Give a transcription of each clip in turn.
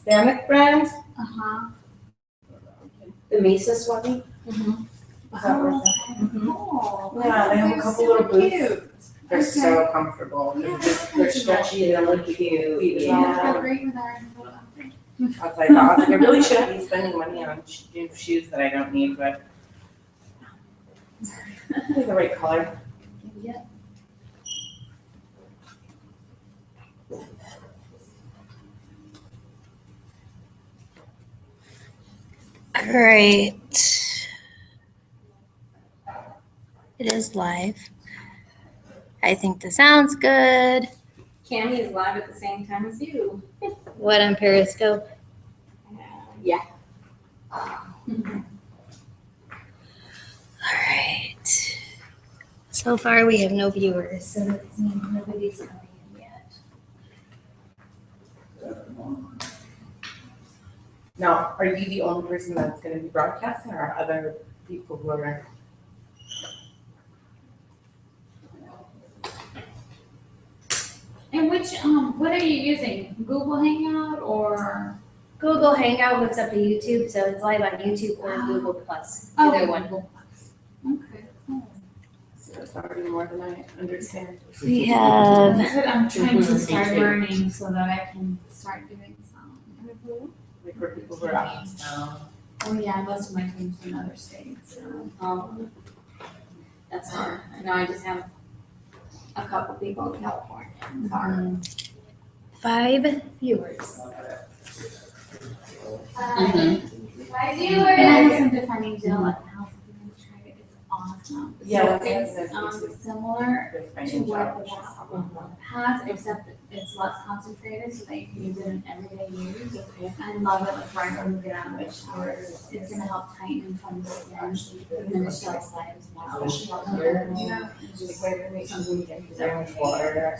Hispanic brand. Uh-huh. The Mesa Swapping. Mm-hmm. Is that what it's Cool. Yeah, they have a They're couple super little boots. cute. They're Okay. so comfortable. Yeah, They're stretchy and they look cute. Yeah, they're great with our little outfit. I was like, I really shouldn't be spending money on shoes that I don't need, but they're the right color. Yeah. All right. It is live. I think the sound's good. Cammie is live at the same time as you. What on Periscope? Yeah. All right. So far, we have no viewers, so that means nobody's coming in yet. Now, are you the only person that's going to be broadcasting, or are other people who are? And what are you using? Google Hangout or? Google Hangout hooks up to YouTube, so it's live on YouTube or Google Plus. Oh, Either one. Google Plus. Okay, cool. So it's already more than I understand. We have. That's what I'm trying to start learning so that I can start doing some. Like for people who are out of town. Oh yeah, most of my team's in other states, so. That's hard. I know I just have a couple people in California. It's hard. 5 viewers. And I listen to Funny Jill at the House of Human Trade. It's awesome. Yeah, So it's similar to what the House has, except it's less concentrated, so that you can use it in everyday use. I love it, like right when you get out of the shower. It's gonna help tighten from the skin, and then the shell side as well. There was water, and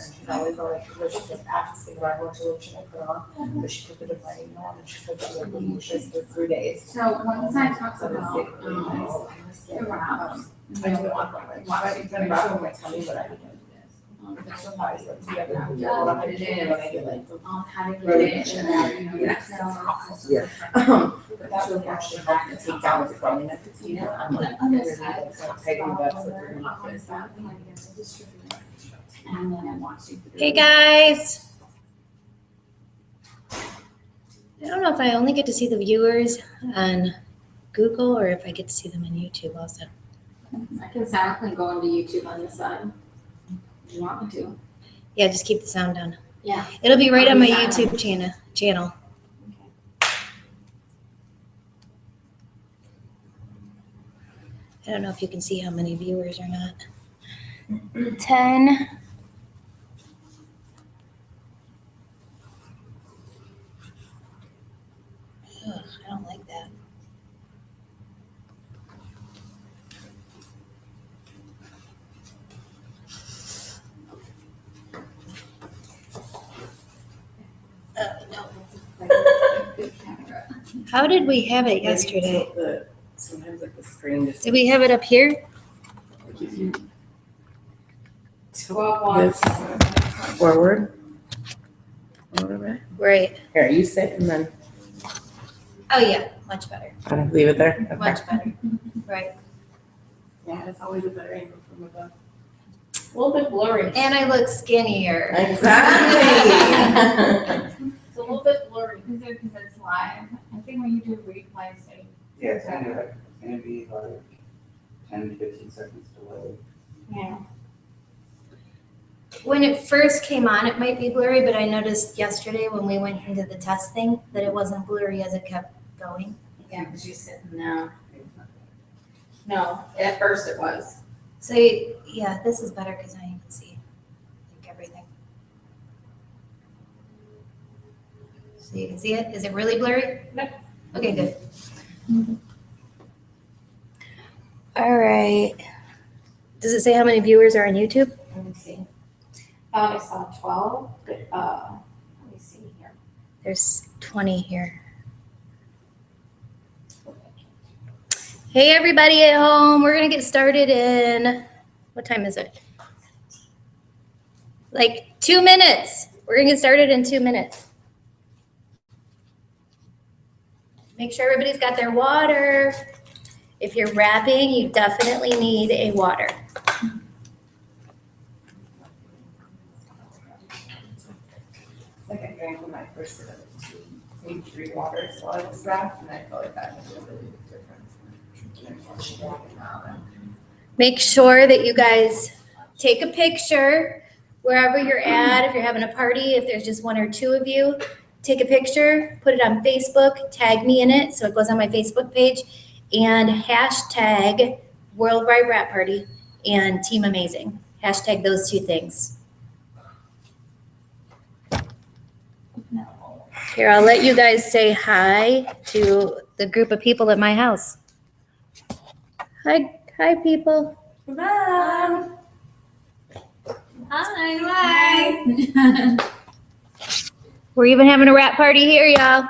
she's always like, she's just asking about what lotion I put on, but she put the defining on, and she said she would be just for 3 days. So one side talks about the wraps. I don't want one, why you gonna wrap on my tummy, but I didn't. How to get it, But that would actually help to take down the swelling at the teeth. I'm like, taking that so they're not gonna stop. And then I watch you. Hey guys. I don't know if I only get to see the viewers on Google or if I get to see them on YouTube also. I can silently go into YouTube on this side. If you want me to. Yeah, just keep the sound down. Yeah. It'll be right on my Sound. YouTube channel. I don't know if you can see how many viewers or not. 10. Ugh, I don't like that. Good camera. How did we have it yesterday? Sometimes like the screen just. Did we have it up here? 12 watts. Forward. Over. Right. Here, you sit and then Oh yeah, much better. I leave it there. Okay. Much better. Right. Yeah, it's always a better angle from above. A little bit blurry. And I look skinnier. Exactly. It's a little bit blurry. Is it because it's live? I think when you do replays, they. Yeah, it's gonna be like 10 to 15 seconds delay. Yeah. When it first came on, it might be blurry, but I noticed yesterday when we went into the test thing that it wasn't blurry as it kept going. Yeah, because you're sitting now. No, at first it was. So yeah, this is better because I can see like everything. So you can see it. Is it really blurry? No. Okay, good. All right. Does it say how many viewers are on YouTube? Let me see. I saw 12, but, let me see here. There's 20 here. Hey, everybody at home. We're going to get started in, what time is it? Like 2 minutes. We're going to get started in 2 minutes. Make sure everybody's got their water. If you're wrapping, you definitely need a water. It's like I drank when I first did it, maybe 3 waters while I was wrapped, and I felt like that made a really big difference. Make sure that you guys take a picture wherever you're at. If you're having a party, if there's just 1 or 2 of you, take a picture, put it on Facebook, tag me in it so it goes on my Facebook page, and hashtag Worldwide Wrap Party and Team Amazing. Hashtag those 2 things. Here, I'll let you guys say hi to the group of people at my house. Hi, people. Mom! Hi. We're even having a wrap party here, y'all.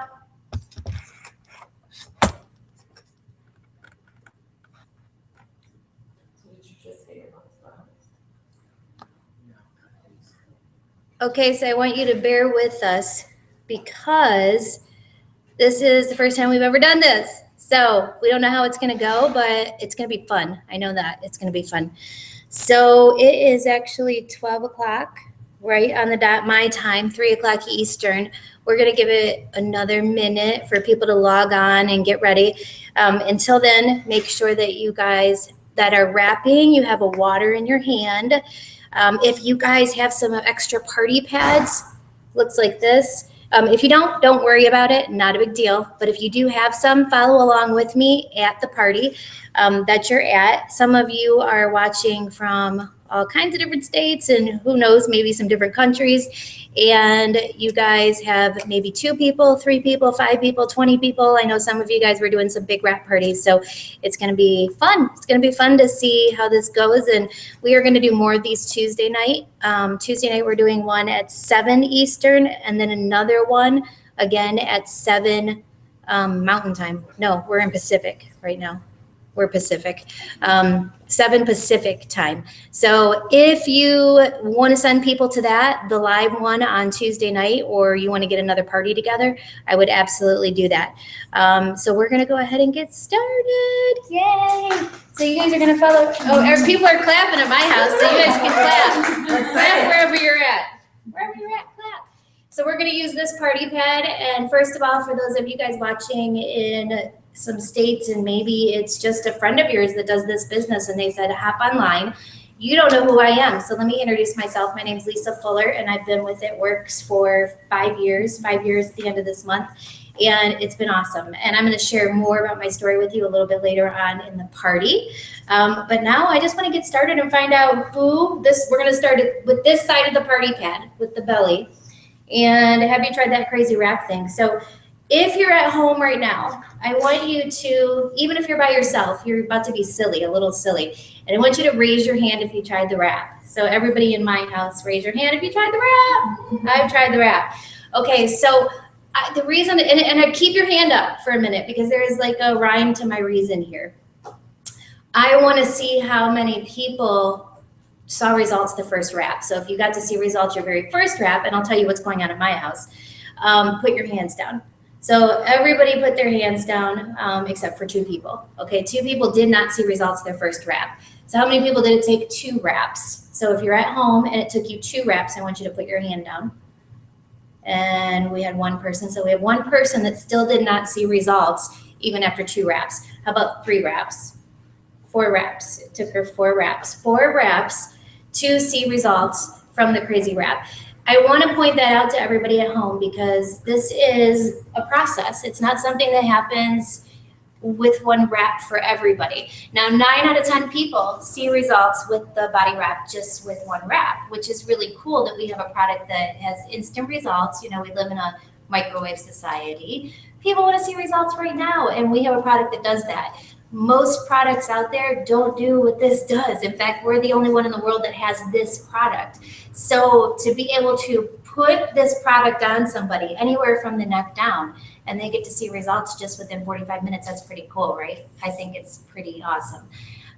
Okay, so I want you to bear with us because this is the first time we've ever done this. So we don't know how it's going to go, but it's going to be fun. I know that it's going to be fun. So it is actually 12 o'clock, right on the dot, my time, 3 o'clock Eastern. We're going to give it another minute for people to log on and get ready. Until then, make sure that you guys that are wrapping, you have a water in your hand. If you guys have some extra party pads, looks like this. If you don't worry about it, not a big deal. But if you do have some, follow along with me at the party that you're at. Some of you are watching from all kinds of different states and who knows, maybe some different countries. And you guys have maybe 2 people, 3 people, 5 people, 20 people. I know some of you guys were doing some big wrap parties. So it's going to be fun. It's going to be fun to see how this goes. And we are going to do more of these Tuesday night. Tuesday night, we're doing one at 7 Eastern and then another one again at 7 Mountain Time. No, we're in Pacific right now. We're Pacific, 7 Pacific time. So if you want to send people to that, the live one on Tuesday night, or you want to get another party together, I would absolutely do that. So we're going to go ahead and get started. Yay. So you guys are going to follow. Oh, people are clapping at my house, so you guys can clap. Clap wherever you're at. Wherever you're at, clap. So we're going to use this party pad. And first of all, for those of you guys watching in some states, and maybe it's just a friend of yours that does this business and they said, hop online. You don't know who I am. So let me introduce myself. My name is Lisa Fuller, and I've been with It Works for 5 years at the end of this month. And it's been awesome. And I'm going to share more about my story with you a little bit later on in the party. But now I just want to get started and find out we're going to start with this side of the party pad with the belly. And have you tried that crazy wrap thing? So if you're at home right now, I want you to, even if you're by yourself, you're about to be silly, a little silly. And I want you to raise your hand if you tried the wrap. So everybody in my house, raise your hand if you tried the wrap. I've tried the wrap. Okay, so the reason, and I keep your hand up for a minute because there is like a rhyme to my reason here. I want to see how many people saw results the first wrap. So if you got to see results your very first wrap, and I'll tell you what's going on in my house, put your hands down. So everybody put their hands down except for 2 people. Okay, 2 people did not see results their first wrap. So how many people did it take 2 wraps? So if you're at home and it took you 2 wraps, I want you to put your hand down. And we had 1 person. So we have 1 person that still did not see results even after 2 wraps. How about 3 wraps? 4 wraps. It took her 4 wraps. 4 wraps to see results from the crazy wrap. I want to point that out to everybody at home because this is a process. It's not something that happens with 1 wrap for everybody. Now, 9 out of 10 people see results with the body wrap just with 1 wrap, which is really cool that we have a product that has instant results. You know, we live in a microwave society. People want to see results right now, and we have a product that does that. Most products out there don't do what this does. In fact, we're the only one in the world that has this product. So to be able to put this product on somebody anywhere from the neck down, and they get to see results just within 45 minutes, that's pretty cool, right? I think it's pretty awesome.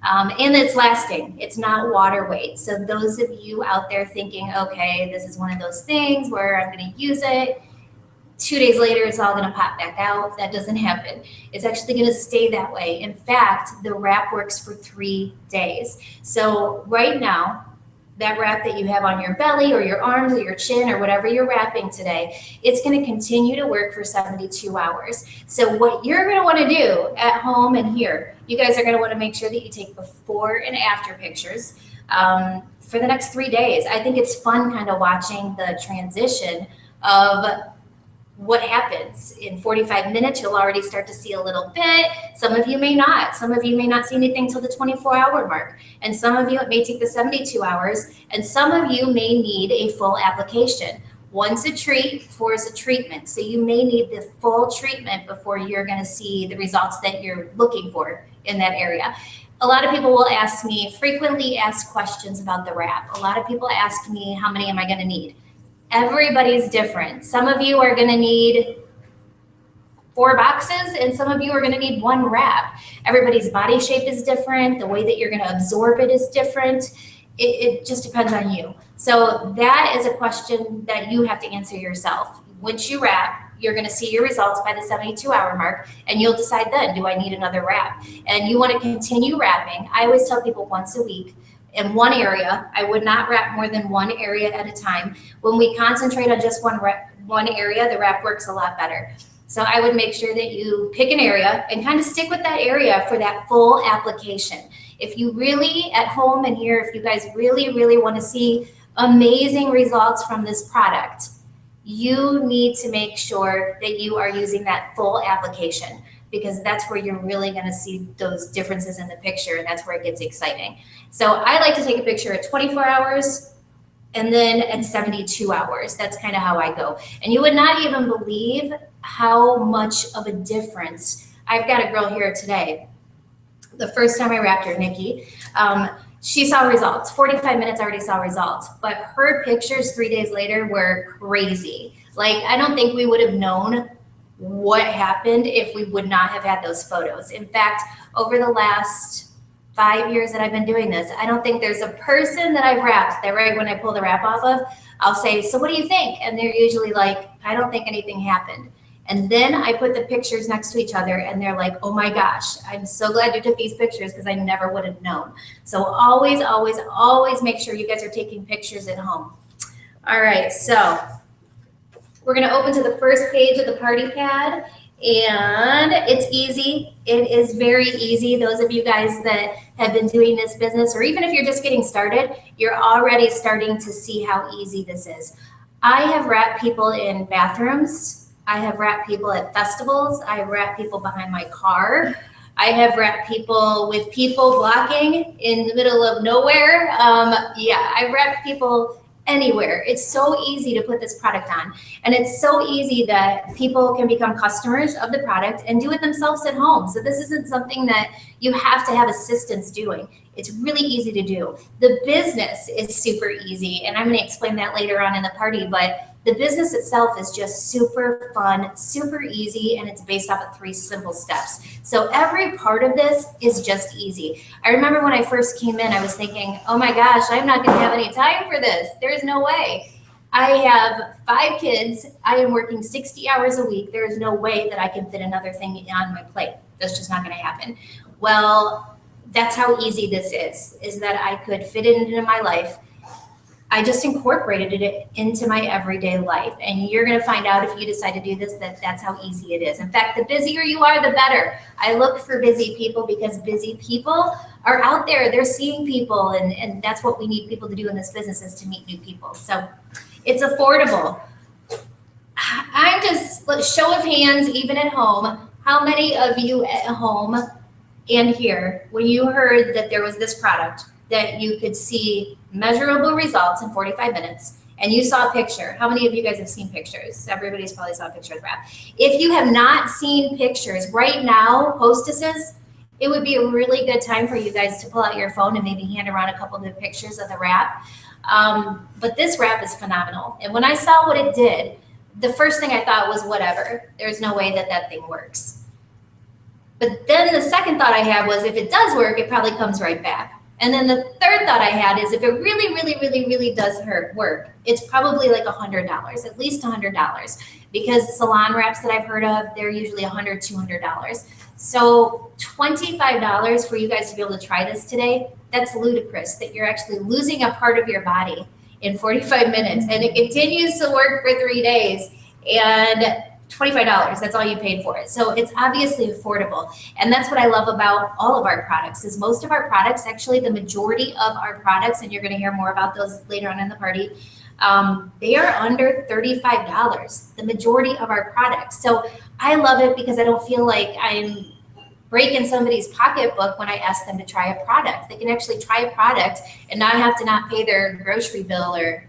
And it's lasting. It's not water weight. So those of you out there thinking, okay, this is one of those things where I'm going to use it, 2 days later, it's all gonna pop back out. That doesn't happen. It's actually gonna stay that way. In fact, the wrap works for 3 days. So right now, that wrap that you have on your belly or your arms or your chin or whatever you're wrapping today, it's gonna continue to work for 72 hours. So what you're gonna wanna do at home and here, you guys are gonna wanna make sure that you take before and after pictures for the next 3 days. I think it's fun kind of watching the transition of what happens. In 45 minutes, you'll already start to see a little bit. Some of you may not. Some of you may not see anything till the 24-hour mark. And some of you, it may take the 72 hours. And some of you may need a full application. One's a treat, four is a treatment. So you may need the full treatment before you're going to see the results that you're looking for in that area. A lot of people will ask me, frequently ask questions about the wrap. A lot of people ask me, how many am I going to need? Everybody's different. Some of you are going to need 4 boxes and some of you are going to need 1 wrap. Everybody's body shape is different. The way that you're going to absorb it is different. It just depends on you. So that is a question that you have to answer yourself. Once you wrap, you're going to see your results by the 72-hour mark, and you'll decide then, do I need another wrap? And you want to continue wrapping. I always tell people once a week, in one area. I would not wrap more than 1 area at a time. When we concentrate on just one area, the wrap works a lot better. So I would make sure that you pick an area and kind of stick with that area for that full application. If you really, at home and here, if you guys really, really want to see amazing results from this product, you need to make sure that you are using that full application, because that's where you're really going to see those differences in the picture, and that's where it gets exciting. So I like to take a picture at 24 hours and then at 72 hours. That's kind of how I go. And you would not even believe how much of a difference. I've got a girl here today. The first time I wrapped her, Nikki, she saw results. 45 minutes already saw results, but her pictures 3 days later were crazy. Like, I don't think we would have known what happened if we would not have had those photos. In fact, over the last 5 years that I've been doing this, I don't think there's a person that I've wrapped that right when I pull the wrap off of, I'll say, so what do you think? And they're usually like, I don't think anything happened. And then I put the pictures next to each other and they're like, oh my gosh, I'm so glad you took these pictures because I never would have known. So always, always, always make sure you guys are taking pictures at home. All right, so we're gonna open to the first page of the party pad, and it's easy. It is very easy. Those of you guys that have been doing this business, or even if you're just getting started, you're already starting to see how easy this is. I have wrapped people in bathrooms. I have wrapped people at festivals. I have wrapped people behind my car. I have wrapped people with people blocking in the middle of nowhere. Yeah, I've wrapped people anywhere. It's so easy to put this product on. And it's so easy that people can become customers of the product and do it themselves at home. So this isn't something that you have to have assistants doing. It's really easy to do. The business is super easy, and I'm going to explain that later on in the party, but the business itself is just super fun, super easy, and it's based off of 3 simple steps. So every part of this is just easy. I remember when I first came in, I was thinking, oh my gosh, I'm not going to have any time for this. There's no way. I have 5 kids. I am working 60 hours a week. There is no way that I can fit another thing on my plate. That's just not going to happen. Well, that's how easy this is that I could fit it into my life. I just incorporated it into my everyday life. And you're going to find out if you decide to do this, that's how easy it is. In fact, the busier you are, the better. I look for busy people because busy people are out there. They're seeing people. And that's what we need people to do in this business, is to meet new people. So it's affordable. I'm just, show of hands, even at home, how many of you at home and here, when you heard that there was this product, that you could see measurable results in 45 minutes, and you saw a picture. How many of you guys have seen pictures? Everybody's probably saw a picture of the wrap. If you have not seen pictures right now, hostesses, it would be a really good time for you guys to pull out your phone and maybe hand around a couple of the pictures of the wrap. But this wrap is phenomenal. And when I saw what it did, the first thing I thought was, whatever, there's no way that that thing works. But then the second thought I had was, if it does work, it probably comes right back. And then the third thought I had is if it really, really, really, really does work, it's probably like $100, at least $100, because salon wraps that I've heard of, they're usually $100, $200. So $25 for you guys to be able to try this today, that's ludicrous that you're actually losing a part of your body in 45 minutes and it continues to work for 3 days and $25, that's all you paid for it. So it's obviously affordable. And that's what I love about all of our products is most of our products, actually the majority of our products, and you're gonna hear more about those later on in the party, they are under $35, the majority of our products. So I love it because I don't feel like I'm breaking somebody's pocketbook when I ask them to try a product. They can actually try a product and not have to not pay their grocery bill or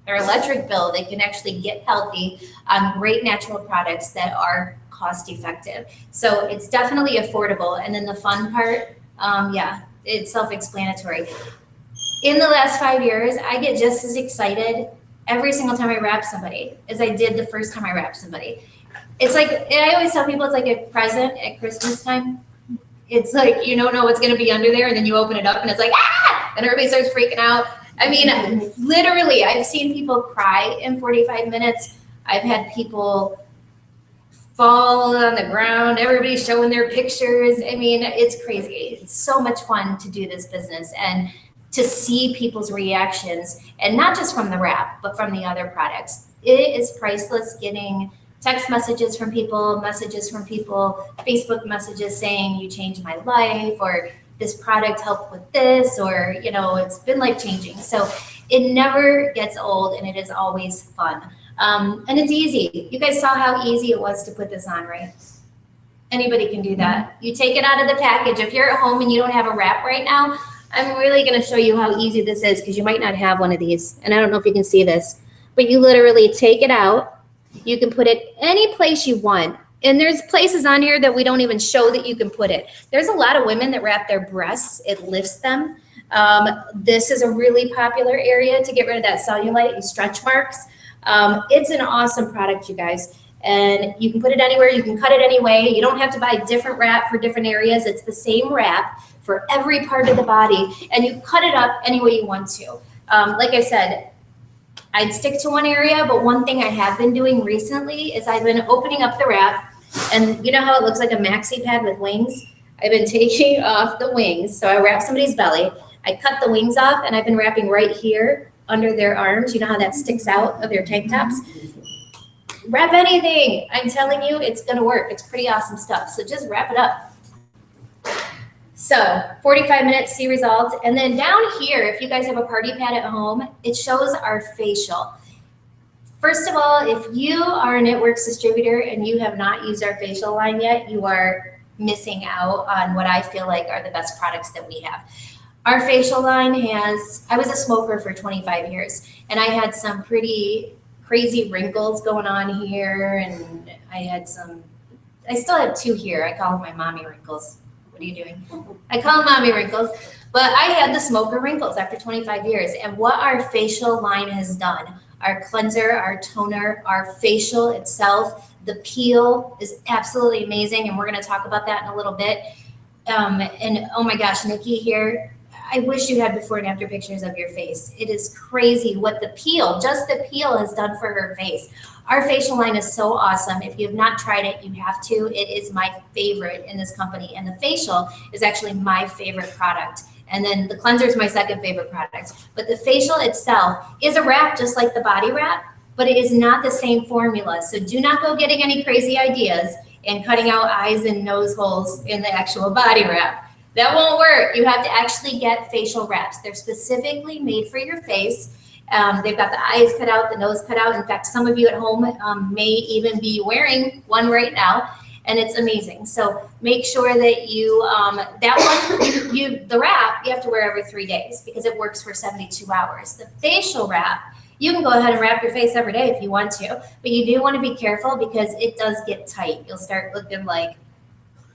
their electric bill. They can actually get healthy on great natural products that are cost effective. So it's definitely affordable. And then the fun part, it's self-explanatory. In the last 5 years, I get just as excited every single time I wrap somebody as I did the first time I wrapped somebody. It's like, I always tell people it's like a present at Christmas time. It's like, you don't know what's gonna be under there and then you open it up and it's like, ah! And everybody starts freaking out. I mean, literally, I've seen people cry in 45 minutes. I've had people fall on the ground. Everybody's showing their pictures. I mean, it's crazy. It's so much fun to do this business and to see people's reactions, and not just from the wrap, but from the other products. It is priceless getting text messages from people, Facebook messages saying you changed my life, or this product helped with this, or, it's been life changing. So it never gets old and it is always fun. And it's easy. You guys saw how easy it was to put this on, right? Anybody can do that. You take it out of the package. If you're at home and you don't have a wrap right now, I'm really gonna show you how easy this is because you might not have one of these. And I don't know if you can see this, but you literally take it out. You can put it any place you want. And there's places on here that we don't even show that you can put it. There's a lot of women that wrap their breasts. It lifts them. This is a really popular area to get rid of that cellulite and stretch marks. It's an awesome product, you guys. And you can put it anywhere. You can cut it any way. You don't have to buy a different wrap for different areas. It's the same wrap for every part of the body. And you cut it up any way you want to. Like I said, I'd stick to one area, but one thing I have been doing recently is I've been opening up the wrap. And you know how it looks like a maxi pad with wings? I've been taking off the wings. So I wrap somebody's belly. I cut the wings off and I've been wrapping right here under their arms. You know how that sticks out of their tank tops? Wrap anything. I'm telling you, it's going to work. It's pretty awesome stuff. So just wrap it up. So 45 minutes, see results. And then down here, if you guys have a party pad at home, it shows our facial. First of all, if you are an It Works distributor and you have not used our facial line yet, you are missing out on what I feel like are the best products that we have. Our facial line I was a smoker for 25 years, and I had some pretty crazy wrinkles going on here, and I still have 2 here. I call them my mommy wrinkles. What are you doing? I call them mommy wrinkles, but I had the smoker wrinkles after 25 years, and what our facial line has done, our cleanser, our toner, our facial itself, the peel is absolutely amazing, and we're going to talk about that in a little bit. And oh my gosh, Nikki here, I wish you had before and after pictures of your face. It is crazy what just the peel has done for her face. Our facial line is so awesome. If you have not tried it, you have to. It is my favorite in this company, and the facial is actually my favorite product. And then the cleanser is my second favorite product. But the facial itself is a wrap just like the body wrap, but it is not the same formula. So do not go getting any crazy ideas and cutting out eyes and nose holes in the actual body wrap. That won't work. You have to actually get facial wraps. They're specifically made for your face. They've got the eyes cut out, the nose cut out. In fact, some of you at home may even be wearing one right now. And it's amazing. So make sure that you, the wrap, you have to wear every 3 days because it works for 72 hours. The facial wrap, you can go ahead and wrap your face every day if you want to, but you do want to be careful because it does get tight. You'll start looking like,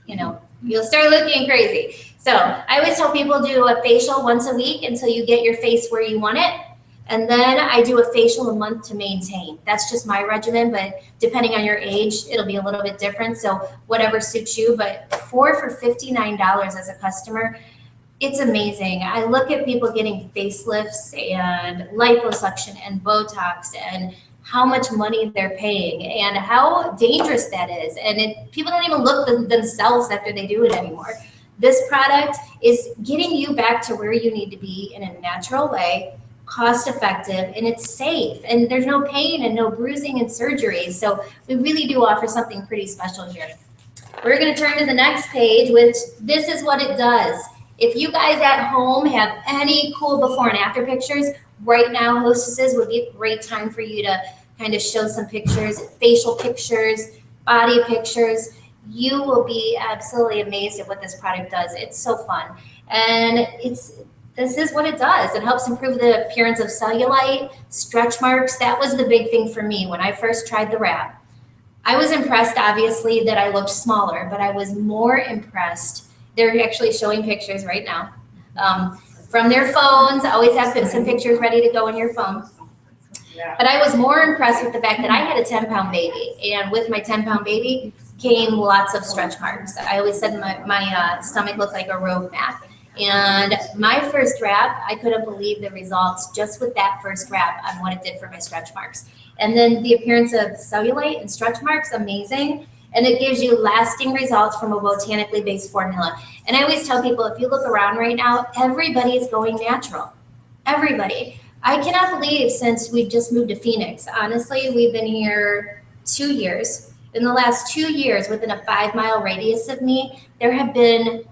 you'll start looking crazy. So I always tell people do a facial once a week until you get your face where you want it. And then I do a facial a month to maintain. That's just my regimen, but depending on your age, it'll be a little bit different. So whatever suits you, but 4 for $59 as a customer, it's amazing. I look at people getting facelifts and liposuction and Botox and how much money they're paying and how dangerous that is. And people don't even look themselves after they do it anymore. This product is getting you back to where you need to be in a natural way, cost effective, and it's safe. And there's no pain and no bruising and surgery. So we really do offer something pretty special here. We're going to turn to the next page, which this is what it does. If you guys at home have any cool before and after pictures, right now, hostesses would be a great time for you to kind of show some pictures, facial pictures, body pictures. You will be absolutely amazed at what this product does. It's so fun. And this is what it does. It helps improve the appearance of cellulite, stretch marks. That was the big thing for me when I first tried the wrap. I was impressed, obviously, that I looked smaller, but I was more impressed. They're actually showing pictures right now from their phones. Always have some pictures ready to go on your phone. But I was more impressed with the fact that I had a 10-pound baby. And with my 10-pound baby came lots of stretch marks. I always said my stomach looked like a road mat. And my first wrap, I couldn't believe the results just with that first wrap on what it did for my stretch marks. And then the appearance of cellulite and stretch marks, amazing. And it gives you lasting results from a botanically based formula. And I always tell people, if you look around right now, everybody is going natural. Everybody. I cannot believe since we've just moved to Phoenix, honestly, we've been here 2 years. In the last 2 years, within a 5-mile radius of me, there have been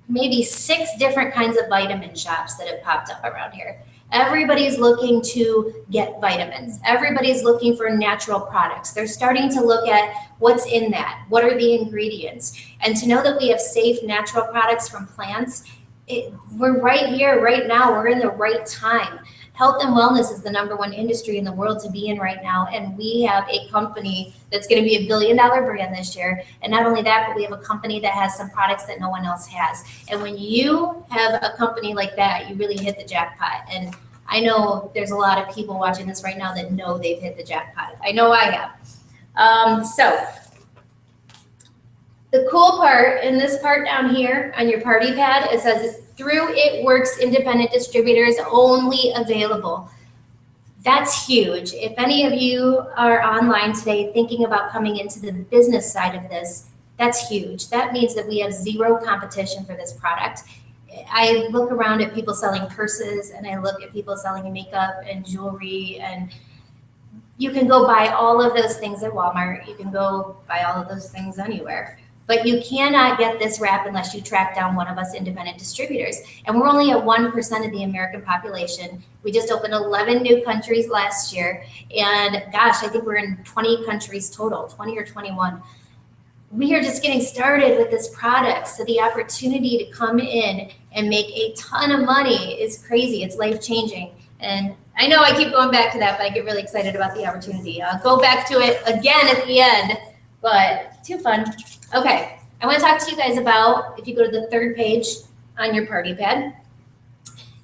maybe 6 different kinds of vitamin shops that have popped up around here. Everybody's looking to get vitamins. Everybody's looking for natural products. They're starting to look at what's in that. What are the ingredients? And to know that we have safe, natural products from plants, we're right here, right now. We're in the right time. Health and wellness is the #1 industry in the world to be in right now. And we have a company that's going to be $1 billion brand this year. And not only that, but we have a company that has some products that no one else has. And when you have a company like that, you really hit the jackpot. And I know there's a lot of people watching this right now that know they've hit the jackpot. I know I have. So the cool part, in this part down here on your party pad, it says, through It Works independent distributors only available. That's huge. If any of you are online today thinking about coming into the business side of this, that's huge. That means that we have zero competition for this product. I look around at people selling purses and I look at people selling makeup and jewelry, and you can go buy all of those things at Walmart. You can go buy all of those things anywhere. But you cannot get this wrap unless you track down one of us independent distributors. And we're only at 1% of the American population. We just opened 11 new countries last year. And gosh, I think we're in 20 countries total, 20 or 21. We are just getting started with this product. So the opportunity to come in and make a ton of money is crazy. It's life-changing. And I know I keep going back to that, but I get really excited about the opportunity. I'll go back to it again at the end, but too fun. Okay, I want to talk to you guys about, if you go to the 3rd page on your party pad,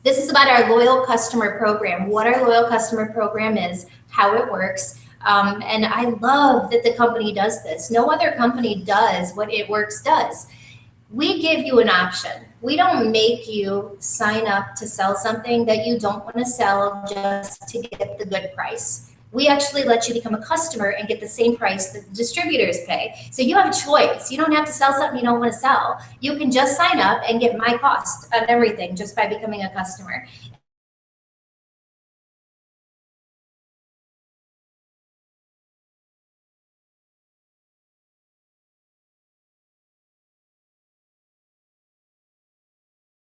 this is about our loyal customer program, what our loyal customer program is, how it works. And I love that the company does this. No other company does what It Works does. We give you an option. We don't make you sign up to sell something that you don't want to sell just to get the good price. We actually let you become a customer and get the same price that the distributors pay. So you have a choice. You don't have to sell something you don't want to sell. You can just sign up and get my cost of everything just by becoming a customer.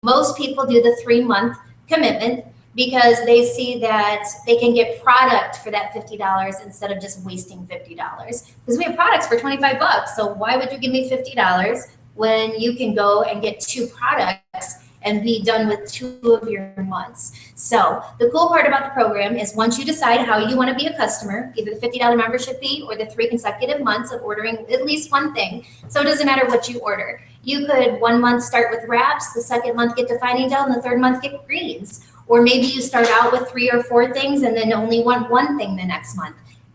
Most people do the 3-month commitment because they see that they can get product for that $50 instead of just wasting $50. Because we have products for $25. So why would you give me $50 when you can go and get 2 products and be done with 2 of your months? So the cool part about the program is once you decide how you want to be a customer, either the $50 membership fee or the 3 consecutive months of ordering at least one thing. So it doesn't matter what you order. You could 1 month start with wraps, the 2nd month get defining gel, and the 3rd month get greens. Or maybe you start out with 3 or 4 things and then only want 1 thing the next month.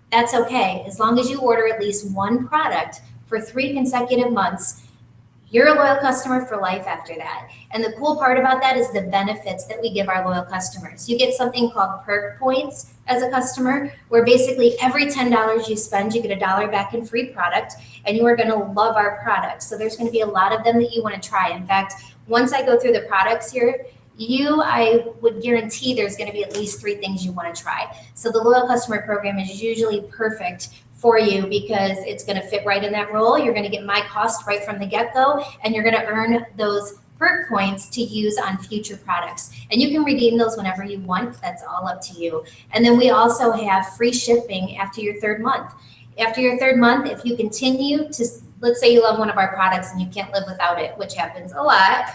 That's okay. As long as you order at least 1 product for 3 consecutive months, You're a loyal customer for life after that. And the cool part about that is the benefits that we give our loyal customers. You get something called perk points as a customer, where basically every $10 you spend, you get $1 back in free product, and you are going to love our products. So there's going to be a lot of them that you want to try. In fact, once I go through the products here, I would guarantee there's going to be at least 3 things you want to try. So the loyal customer program is usually perfect for you because it's going to fit right in that role. You're going to get my cost right from the get-go, and you're going to earn those perk points to use on future products. And you can redeem those whenever you want. That's all up to you. And then we also have free shipping after your 3rd month. After your 3rd month, if you continue to, let's say you love one of our products and you can't live without it, which happens a lot,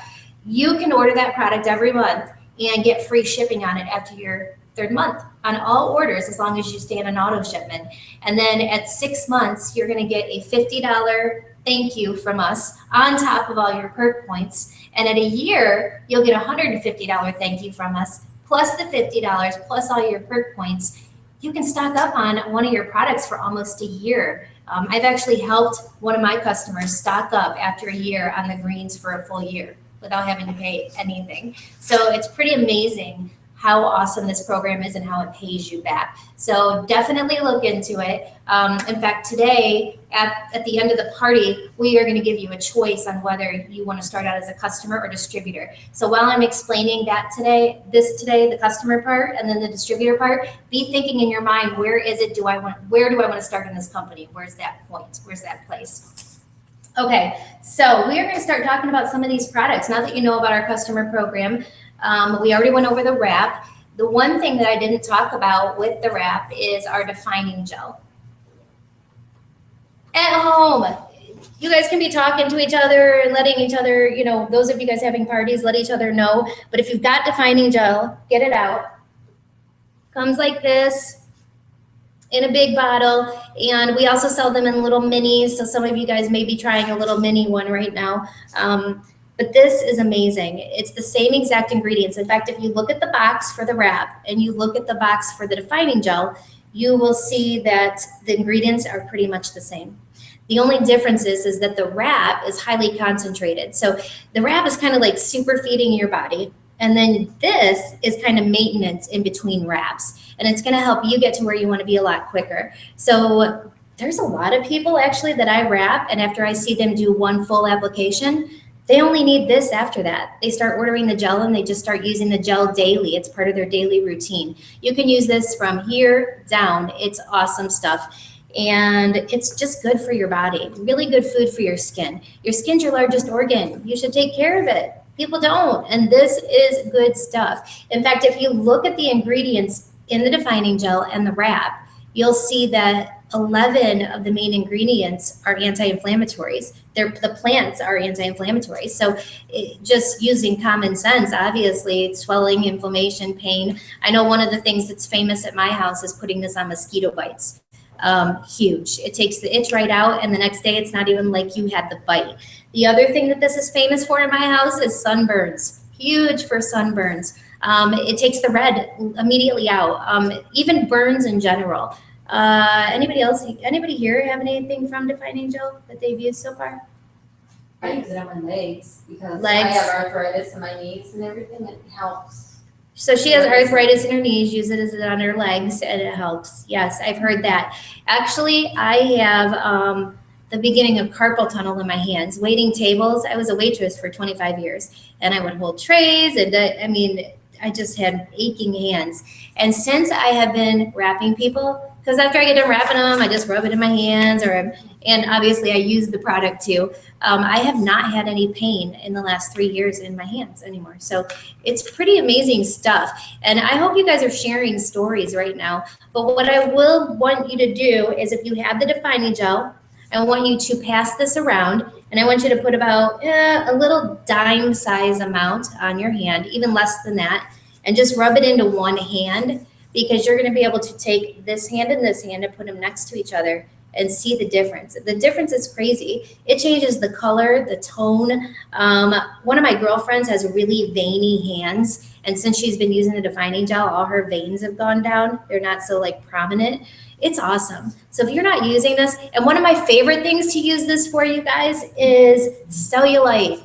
you can order that product every month and get free shipping on it after your 3rd month on all orders, as long as you stay in an auto shipment. And then at 6 months, you're going to get a $50 thank you from us on top of all your perk points. And at a year, you'll get a $150 thank you from us, plus the $50, plus all your perk points. You can stock up on one of your products for almost a year. I've actually helped one of my customers stock up after a year on the greens for a full year without having to pay anything. So it's pretty amazing how awesome this program is and how it pays you back. So definitely look into it. In fact, today at the end of the party, we are going to give you a choice on whether you want to start out as a customer or distributor. So while I'm explaining that today, the customer part and then the distributor part, be thinking in your mind, where do I want to start in this company? Where's that point? Where's that place? Okay, so we are going to start talking about some of these products. Now that you know about our customer program, we already went over the wrap. The one thing that I didn't talk about with the wrap is our defining gel. At home, you guys can be talking to each other and letting each other, those of you guys having parties, let each other know. But if you've got defining gel, get it out. Comes like this in a big bottle. And we also sell them in little minis. So some of you guys may be trying a little mini one right now. But this is amazing. It's the same exact ingredients. In fact, if you look at the box for the wrap and you look at the box for the defining gel, you will see that the ingredients are pretty much the same. The only difference is that the wrap is highly concentrated. So the wrap is kind of like super feeding your body. And then this is kind of maintenance in between wraps. And it's going to help you get to where you want to be a lot quicker. So there's a lot of people actually that I wrap, and after I see them do one full application, they only need this after that. They start ordering the gel and they just start using the gel daily. It's part of their daily routine. You can use this from here down. It's awesome stuff. And it's just good for your body. Really good food for your skin. Your skin's your largest organ. You should take care of it. People don't. And this is good stuff. In fact, if you look at the ingredients in the defining gel and the wrap, you'll see that 11 of the main ingredients are anti-inflammatories. The plants are anti-inflammatory. So just using common sense, obviously, swelling, inflammation, pain. I know one of the things that's famous at my house is putting this on mosquito bites. Huge. It takes the itch right out, and the next day it's not even like you had the bite. The other thing that this is famous for in my house is sunburns. Huge for sunburns. It takes the red immediately out. Even burns in general. Anybody here have anything from defining gel that they've used so far? I use it on my legs because Legs. I have arthritis in my knees and everything. It helps. So she has arthritis in her knees, use it as it on her legs, and it helps. Yes, I've heard that. Actually, I have the beginning of carpal tunnel in my hands. Waiting tables. I was a waitress for 25 years, and I would hold trays, and I just had aching hands. And since I have been wrapping people, because after I get done wrapping them, I just rub it in my hands, and obviously I use the product too. I have not had any pain in the last 3 years in my hands anymore. So it's pretty amazing stuff. And I hope you guys are sharing stories right now. But what I will want you to do is, if you have the defining gel, I want you to pass this around, and I want you to put about a little dime size amount on your hand, even less than that, and just rub it into one hand, because you're going to be able to take this hand and put them next to each other and see the difference. The difference is crazy. It changes the color, the tone. One of my girlfriends has really veiny hands, And since she's been using the defining gel, all her veins have gone down. They're not so like prominent. It's awesome. So if you're not using this, and one of my favorite things to use this for, you guys, is cellulite.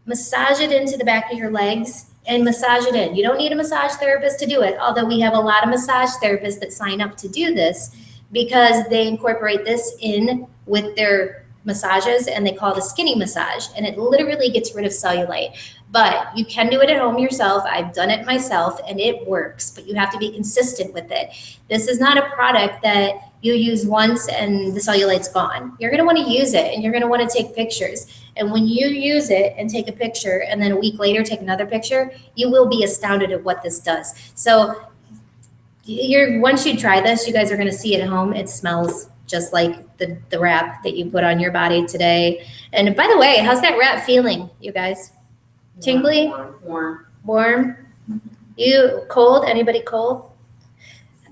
Massage it into the back of your legs and massage it in. You don't need a massage therapist to do it, although we have a lot of massage therapists that sign up to do this because they incorporate this in with their massages, and they call it a skinny massage, and it literally gets rid of cellulite. But you can do it at home yourself. I've done it myself and it works, but you have to be consistent with it. This is not a product that you use once and the cellulite's gone. You're gonna wanna use it and you're gonna wanna take pictures. And when you use it and take a picture and then a week later take another picture, you will be astounded at what this does. So once you try this, you guys are gonna see it at home. It smells just like the wrap that you put on your body today. And by the way, how's that wrap feeling, you guys? Tingly? Warm. Warm? You cold? Anybody cold?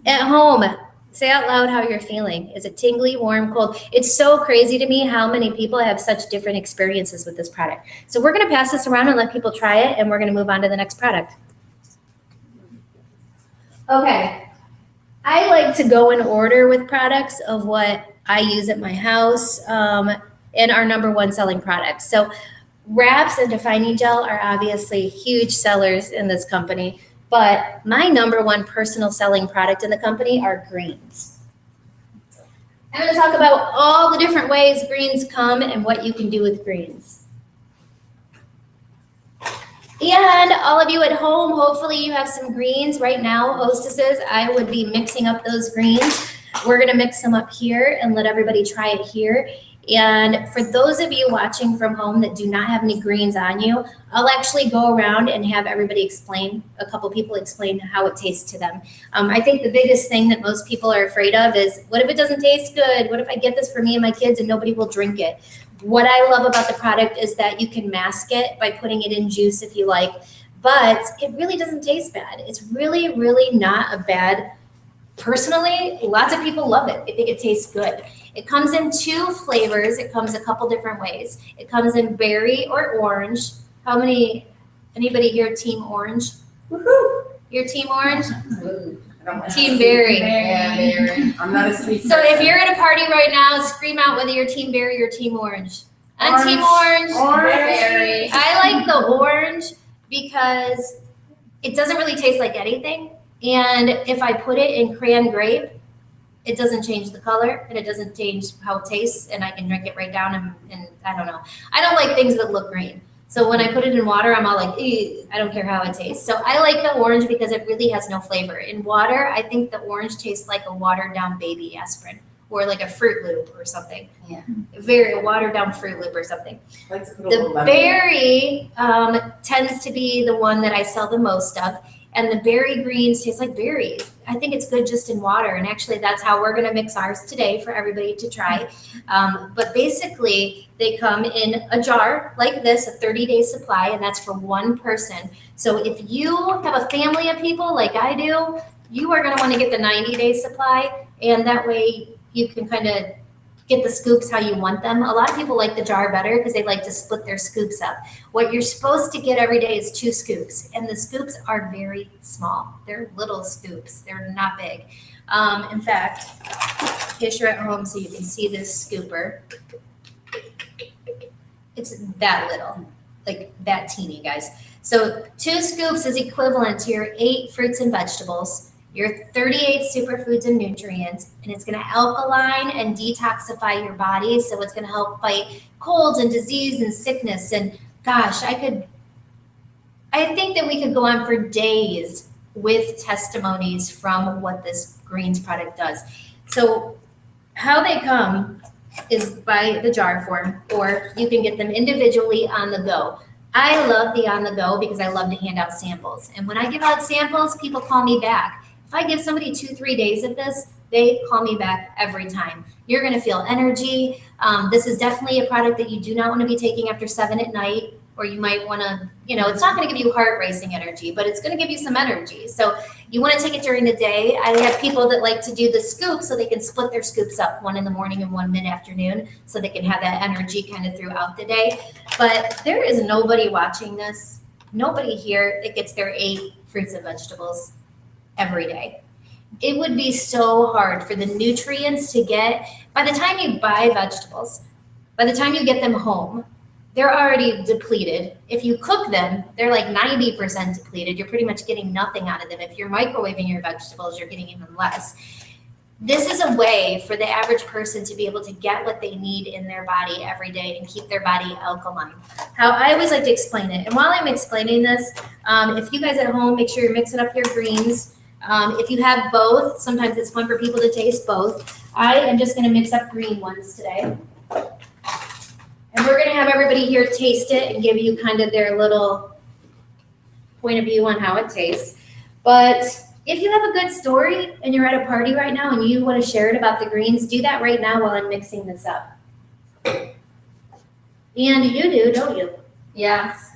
At home, say out loud how you're feeling. Is it tingly, warm, cold? It's so crazy to me how many people have such different experiences with this product. So we're gonna pass this around and let people try it, and we're gonna move on to the next product. Okay, I like to go in order with products of what I use at my house and our number one selling products. So wraps and defining gel are obviously huge sellers in this company, but my number one personal selling product in the company are greens. I'm going to talk about all the different ways greens come and what you can do with greens. And all of you at home, hopefully you have some greens right now. Hostesses, I would be mixing up those greens. We're going to mix them up here and let everybody try it here. And for those of you watching from home that do not have any greens on you, I'll actually go around and have everybody explain, a couple people explain how it tastes to them. I think the biggest thing that most people are afraid of is, what if it doesn't taste good? What if I get this for me and my kids and nobody will drink it? What I love about the product is that you can mask it by putting it in juice if you like, but it really doesn't taste bad. It's really, really not a bad. Personally, lots of people love it. They think it tastes good. It comes in 2 flavors. It comes a couple different ways. It comes in berry or orange. Anybody here team orange? Woohoo! Your team orange? I don't like Team berry. Yeah, berry. I'm not a sweet So if person. you're at a party right now, scream out whether you're team berry or team orange. I'm team orange. Berry. I like the orange because it doesn't really taste like anything. And if I put it in cran grape, it doesn't change the color and it doesn't change how it tastes, and I can drink it right down and I don't know. I don't like things that look green. So when I put it in water, I'm all like, ew, I don't care how it tastes. So I like the orange because it really has no flavor. In water, I think the orange tastes like a watered down baby aspirin or like a Fruit Loop or something. Yeah. A watered down Fruit Loop or something. I like to put a little The lemon. berry tends to be the one that I sell the most of. And the berry greens taste like berries. I think it's good just in water. And actually, that's how we're going to mix ours today for everybody to try. But basically, they come in a jar like this, a 30-day supply, and that's for one person. So if you have a family of people like I do, you are going to want to get the 90-day supply. And that way, you can kind of get the scoops how you want them. A lot of people like the jar better because they like to split their scoops up. What you're supposed to get every day is 2 scoops, and the scoops are very small. They're little scoops. They're not big. In fact, in case you're at home so you can see this scooper, it's that little, like that teeny, guys. So 2 scoops is equivalent to your 8 fruits and vegetables, your 38 superfoods and nutrients, and it's going to alkaline and detoxify your body. So it's going to help fight colds and disease and sickness. And gosh, I think that we could go on for days with testimonies from what this greens product does. So how they come is by the jar form, or you can get them individually on the go. I love the on the go because I love to hand out samples. And when I give out samples, people call me back. If I give somebody 2-3 days of this, they call me back every time. You're going to feel energy. This is definitely a product that you do not want to be taking after 7 at night, or you might want to, it's not going to give you heart racing energy, but it's going to give you some energy. So you want to take it during the day. I have people that like to do the scoop so they can split their scoops up, 1 in the morning and 1 mid-afternoon, so they can have that energy kind of throughout the day. But there is nobody watching this, nobody here that gets their 8 fruits and vegetables every day. It would be so hard for the nutrients to get, by the time you buy vegetables, by the time you get them home, they're already depleted. If you cook them, they're like 90% depleted. You're pretty much getting nothing out of them. If you're microwaving your vegetables, you're getting even less. This is a way for the average person to be able to get what they need in their body every day and keep their body alkaline. How I always like to explain it, and while I'm explaining this, if you guys at home, make sure you're mixing up your greens. If you have both, sometimes it's fun for people to taste both. I am just gonna mix up green ones today. And we're gonna have everybody here taste it and give you kind of their little point of view on how it tastes. But if you have a good story and you're at a party right now and you want to share it about the greens, do that right now while I'm mixing this up. And you do, don't you? Yes,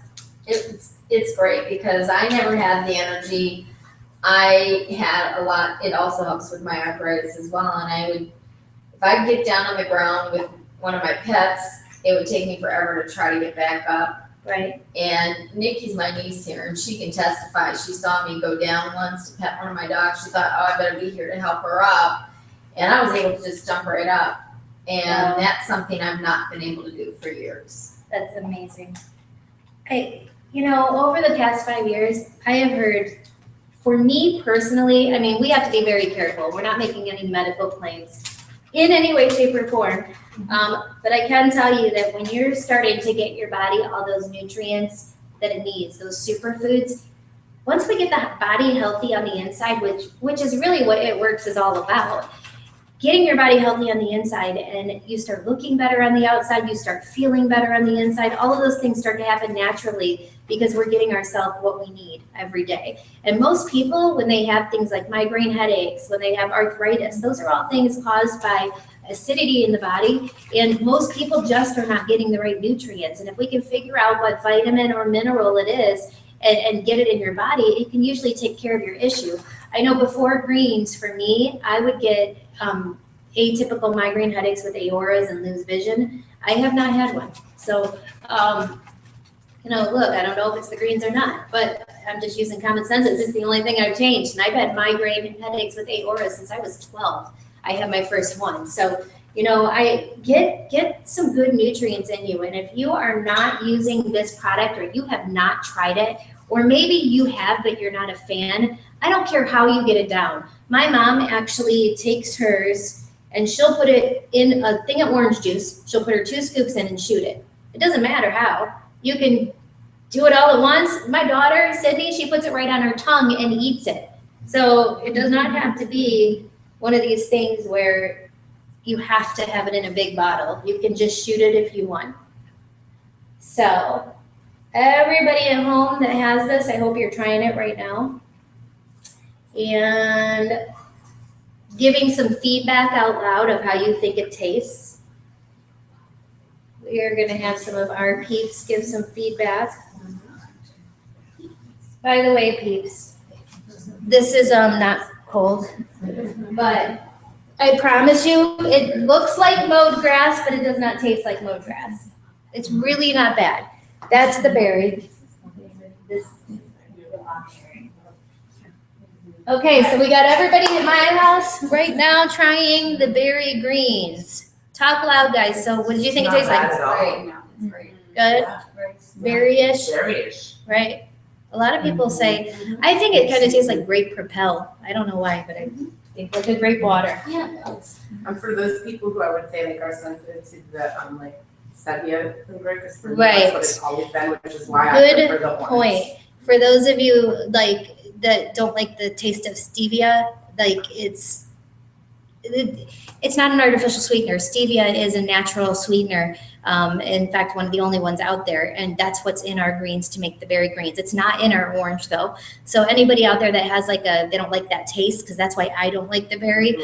it's great because I never had the energy. I had a lot, it also helps with my arthritis as well, and if I get down on the ground with one of my pets, it would take me forever to try to get back up. Right. And Nikki's my niece here, and she can testify. She saw me go down once to pet one of my dogs. She thought, oh, I better be here to help her up. And I was able to just jump right up. And Wow. that's something I've not been able to do for years. That's amazing. Over the past 5 years, I have heard, for me personally, I mean, we have to be very careful. We're not making any medical claims in any way, shape, or form. But I can tell you that when you're starting to get your body all those nutrients that it needs, those superfoods, once we get the body healthy on the inside, which is really what It Works is all about, getting your body healthy on the inside, and you start looking better on the outside, you start feeling better on the inside, all of those things start to happen naturally because we're getting ourselves what we need every day. And most people, when they have things like migraine headaches, when they have arthritis, those are all things caused by acidity in the body, and most people just are not getting the right nutrients. And if we can figure out what vitamin or mineral it is and get it in your body, it can usually take care of your issue. I know before greens, for me, I would get atypical migraine headaches with aoras and lose vision. I have not had one. So, look, I don't know if it's the greens or not, but I'm just using common sense. It's just the only thing I've changed. And I've had migraine headaches with aoras since I was 12. I had my first one. So, I get some good nutrients in you. And if you are not using this product, or you have not tried it, or maybe you have, but you're not a fan, I don't care how you get it down. My mom actually takes hers and she'll put it in a thing of orange juice. She'll put her 2 scoops in and shoot it. It doesn't matter how. You can do it all at once. My daughter, Sydney, she puts it right on her tongue and eats it. So it does not have to be one of these things where you have to have it in a big bottle. You can just shoot it if you want. So everybody at home that has this, I hope you're trying it right now. And giving some feedback out loud of how you think it tastes. We are going to have some of our peeps give some feedback. By the way, peeps, this is not cold, but I promise you, it looks like mowed grass, but it does not taste like mowed grass. It's really not bad. That's the berry. Okay, so we got everybody at my house right now trying the berry greens. Talk loud, guys. So what did you think it tastes like? It's great. It's great. Good? Berry-ish, Berry-ish. right? A lot of people say, I think it kind of tastes like grape propel. I don't know why, but I think like a grape water. Yeah. For those people who I would say like are sensitive to the like stevia flavor, because for me Right. that's what it's always been, which is why Good I prefer the orange. point. For those of you that don't like the taste of stevia, it's not an artificial sweetener. Stevia is a natural sweetener. In fact, one of the only ones out there, and that's what's in our greens to make the berry greens. It's not in our orange though. So anybody out there that has they don't like that taste, because that's why I don't like the berry,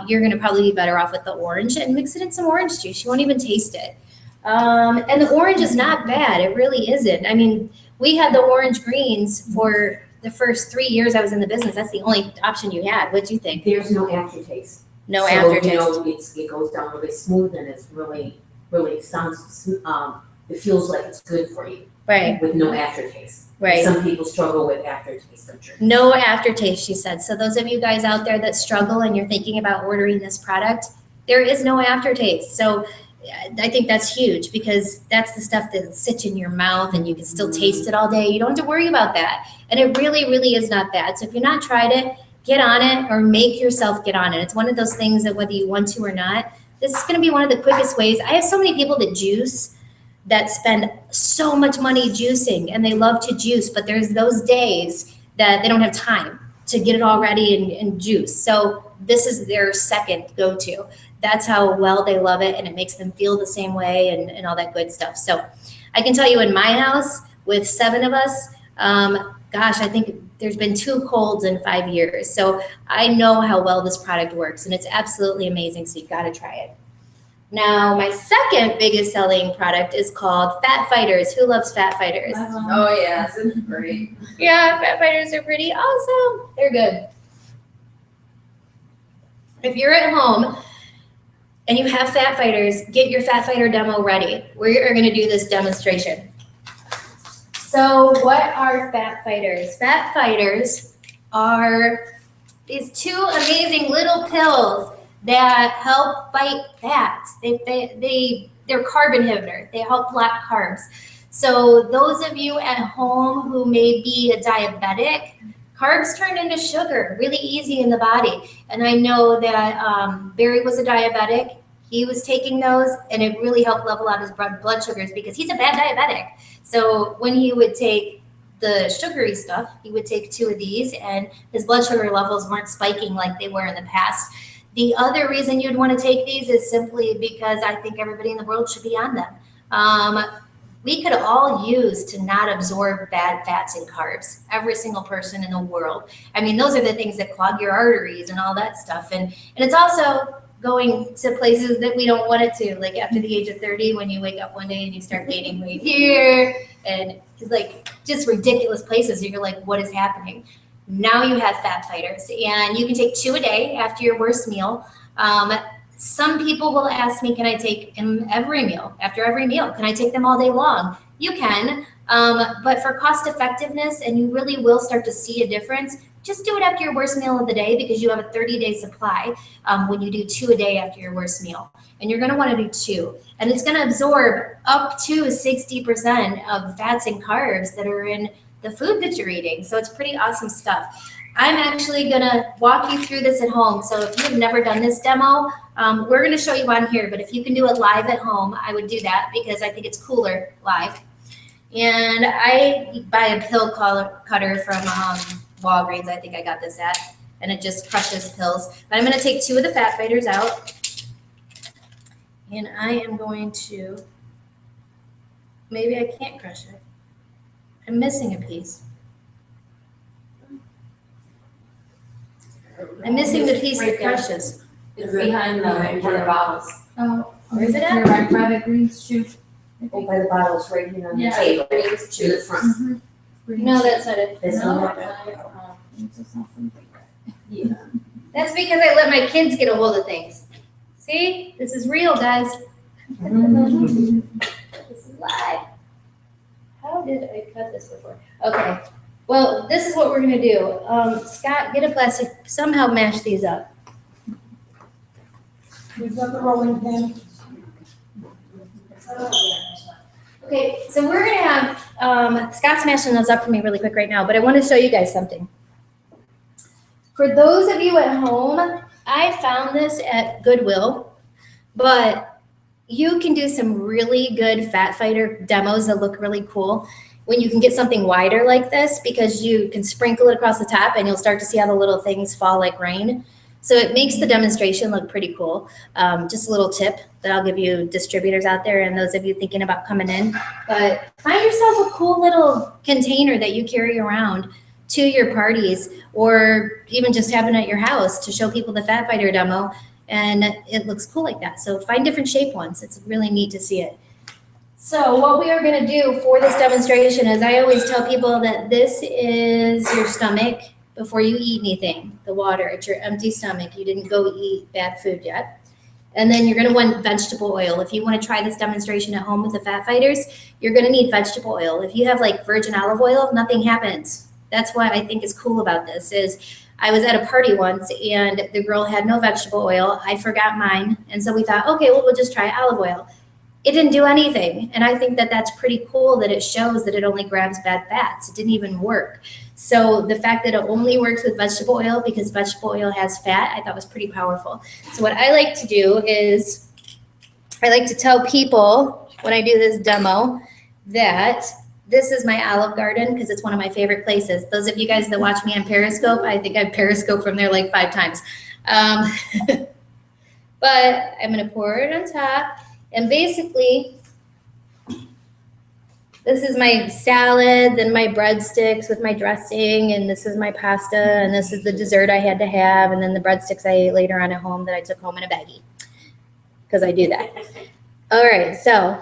you're gonna probably be better off with the orange, and mix it in some orange juice. You won't even taste it. And the orange is not bad. It really isn't. I mean, we had the orange greens for the first 3 years I was in the business. That's the only option you had. What'd you think? There's no aftertaste. No So, aftertaste. it goes down really smooth and it's really sounds, it feels like it's good for you. Right, with no aftertaste. right. Some people struggle with aftertaste of drinks. No aftertaste, she said. So those of you guys out there that struggle and you're thinking about ordering this product, there is no aftertaste. So I think that's huge because that's the stuff that sits in your mouth and you can still taste it all day. You don't have to worry about that. And it really, really is not bad. So if you've not tried it, get on it or make yourself get on it. It's one of those things that whether you want to or not, this is going to be one of the quickest ways. I have so many people that juice that spend so much money juicing and they love to juice, but there's those days that they don't have time to get it all ready and juice. So this is their second go-to. That's how well they love it and it makes them feel the same way and all that good stuff. So I can tell you in my house with 7 of us, I think there's been 2 colds in 5 years. So I know how well this product works and it's absolutely amazing. So you've got to try it. Now, my second biggest selling product is called Fat Fighters. Who loves Fat Fighters? Oh, yes, it's great. Yeah, Fat Fighters are pretty awesome. They're good. If you're at home and you have Fat Fighters, get your Fat Fighter demo ready. We are going to do this demonstration. So what are Fat Fighters? Fat Fighters are these 2 amazing little pills that help fight fats. They're carb inhibitor. They help block carbs. So those of you at home who may be a diabetic, carbs turn into sugar really easy in the body. And I know that Barry was a diabetic. He was taking those and it really helped level out his blood sugars because he's a bad diabetic. So when he would take the sugary stuff, he would take 2 of these and his blood sugar levels weren't spiking like they were in the past. The other reason you'd want to take these is simply because I think everybody in the world should be on them. We could all use to not absorb bad fats and carbs, every single person in the world. I mean, those are the things that clog your arteries and all that stuff. And it's also going to places that we don't want it to, like after the age of 30, when you wake up one day and you start gaining weight here, and it's like just ridiculous places. You're like, what is happening? Now you have Fat Fighters, and you can take 2 a day after your worst meal. Some people will ask me, can I take them every meal, after every meal? Can I take them all day long? You can, but for cost effectiveness, and you really will start to see a difference, just do it after your worst meal of the day because you have a 30-day supply when you do 2 a day after your worst meal. And you're gonna wanna do 2. And it's gonna absorb up to 60% of fats and carbs that are in the food that you're eating. So it's pretty awesome stuff. I'm actually gonna walk you through this at home. So if you've never done this demo, we're gonna show you on here, but if you can do it live at home, I would do that because I think it's cooler live. And I buy a pill cutter from Walgreens. I think I got this at, and it just crushes pills. But I'm gonna take 2 of the Fat Fighters out. And I am going to, maybe I can't crush it. I'm missing a piece. I'm missing the piece that crushes. It's behind the water bottles. Oh, Where is it at? You're right by the green shoe. Oh, by the bottles right here on the Yeah. table. It's To the front. No, that's not it. This No. one. It's just not something. Yeah. That's because I let my kids get a hold of things. See? This is real, guys. This is live. How did I cut this before? Okay. Well, this is what we're gonna do. Scott, get a plastic, somehow mash these up. We've got the rolling pin. Okay, so we're gonna have, Scott's mashing those up for me really quick right now, but I wanna show you guys something. For those of you at home, I found this at Goodwill, but you can do some really good Fat Fighter demos that look really cool when you can get something wider like this because you can sprinkle it across the top and you'll start to see how the little things fall like rain. So it makes the demonstration look pretty cool. Just a little tip that I'll give you distributors out there and those of you thinking about coming in. But find yourself a cool little container that you carry around to your parties or even just having it at your house to show people the Fat Fighter demo, and it looks cool like that. So find different shape ones. It's really neat to see it. So what we are gonna do for this demonstration is I always tell people that this is your stomach before you eat anything, the water. It's your empty stomach. You didn't go eat bad food yet. And then you're gonna want vegetable oil. If you wanna try this demonstration at home with the fat fighters, you're gonna need vegetable oil. If you have like virgin olive oil, nothing happens. That's what I think is cool about this is I was at a party once and the girl had no vegetable oil. I forgot mine. And so we thought, okay, well, we'll just try olive oil. It didn't do anything. And I think that that's pretty cool that it shows that it only grabs bad fats. It didn't even work. So the fact that it only works with vegetable oil because vegetable oil has fat, I thought was pretty powerful. So what I like to do is I like to tell people when I do this demo that this is my Olive Garden because it's one of my favorite places. Those of you guys that watch me on Periscope, I think I've Periscoped from there like 5 times. But I'm gonna pour it on top. And basically, this is my salad, then my breadsticks with my dressing, and this is my pasta, and this is the dessert I had to have, and then the breadsticks I ate later on at home that I took home in a baggie, because I do that. All right, so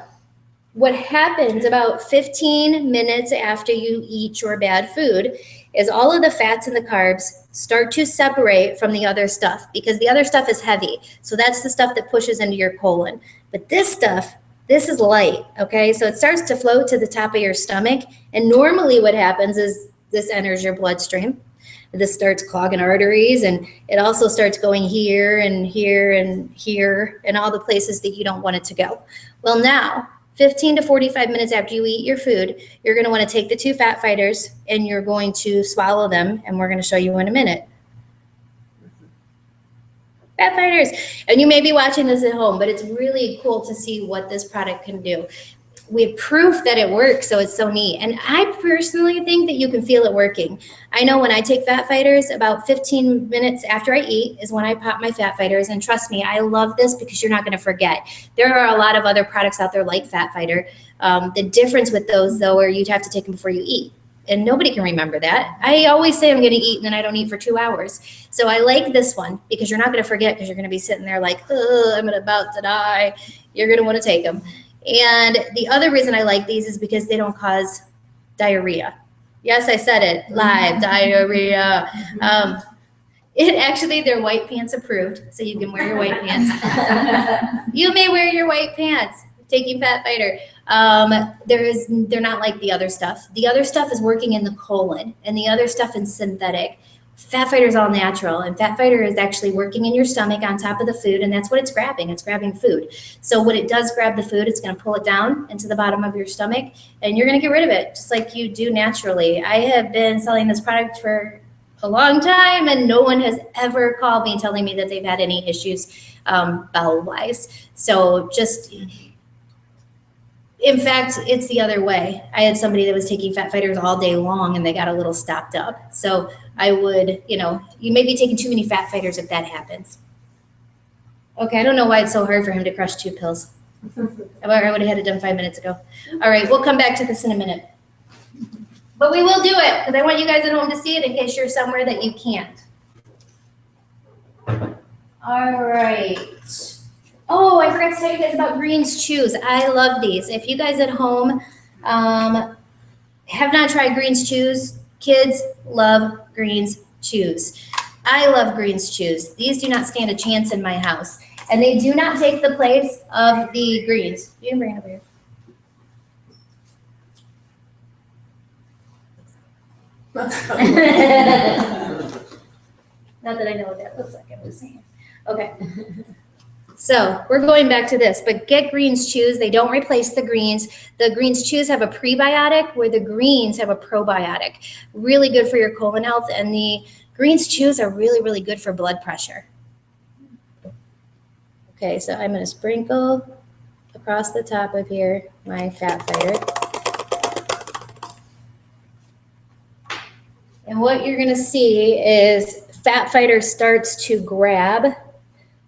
what happens about 15 minutes after you eat your bad food is all of the fats and the carbs start to separate from the other stuff because the other stuff is heavy. So that's the stuff that pushes into your colon. But this stuff, this is light, okay? So it starts to float to the top of your stomach. And normally what happens is this enters your bloodstream. This starts clogging arteries, and it also starts going here and here and here and all the places that you don't want it to go. Well, now, 15 to 45 minutes after you eat your food, you're going to want to take the 2 fat fighters and you're going to swallow them, and we're going to show you in a minute. Fat fighters. And you may be watching this at home, but it's really cool to see what this product can do. We have proof that it works, so it's so neat. And I personally think that you can feel it working. I know when I take fat fighters, about 15 minutes after I eat is when I pop my fat fighters. And trust me, I love this because you're not going to forget. There are a lot of other products out there like fat fighter. The difference with those, though, are you'd have to take them before you eat. And nobody can remember that. I always say I'm going to eat, and then I don't eat for 2 hours. So I like this one because you're not going to forget because you're going to be sitting there like, oh, I'm about to die. You're going to want to take them. And the other reason I like these is because they don't cause diarrhea. Yes, I said it live, diarrhea. It actually, they're white pants approved, so you can wear your white pants. You may wear your white pants taking fat fighter. They're not like the other stuff. The other stuff is working in the colon, and the other stuff is synthetic. Fat fighter is all natural, and fat fighter is actually working in your stomach on top of the food, and that's what it's grabbing. It's grabbing food. So when it does grab the food, it's going to pull it down into the bottom of your stomach, and you're going to get rid of it just like you do naturally. I have been selling this product for a long time, and no one has ever called me telling me that they've had any issues bowel-wise. So just... In fact, it's the other way. I had somebody that was taking fat fighters all day long and they got a little stopped up. So I would, you may be taking too many fat fighters if that happens. Okay, I don't know why it's so hard for him to crush 2 pills. I would have had it done 5 minutes ago. All right, we'll come back to this in a minute. But we will do it because I want you guys at home to see it in case you're somewhere that you can't. All right. Oh, I forgot to tell you guys about Greens Chews. I love these. If you guys at home have not tried Greens Chews, kids love Greens Chews. I love Greens Chews. These do not stand a chance in my house. And they do not take the place of the greens. You can bring it over here. Not that I know what that looks like, I'm just saying. Okay. So we're going back to this, but get Greens Chews. They don't replace the greens. The Greens Chews have a prebiotic where the greens have a probiotic. Really good for your colon health. And the Greens Chews are really, really good for blood pressure. Okay, so I'm going to sprinkle across the top of here my fat fighter. And what you're going to see is fat fighter starts to grab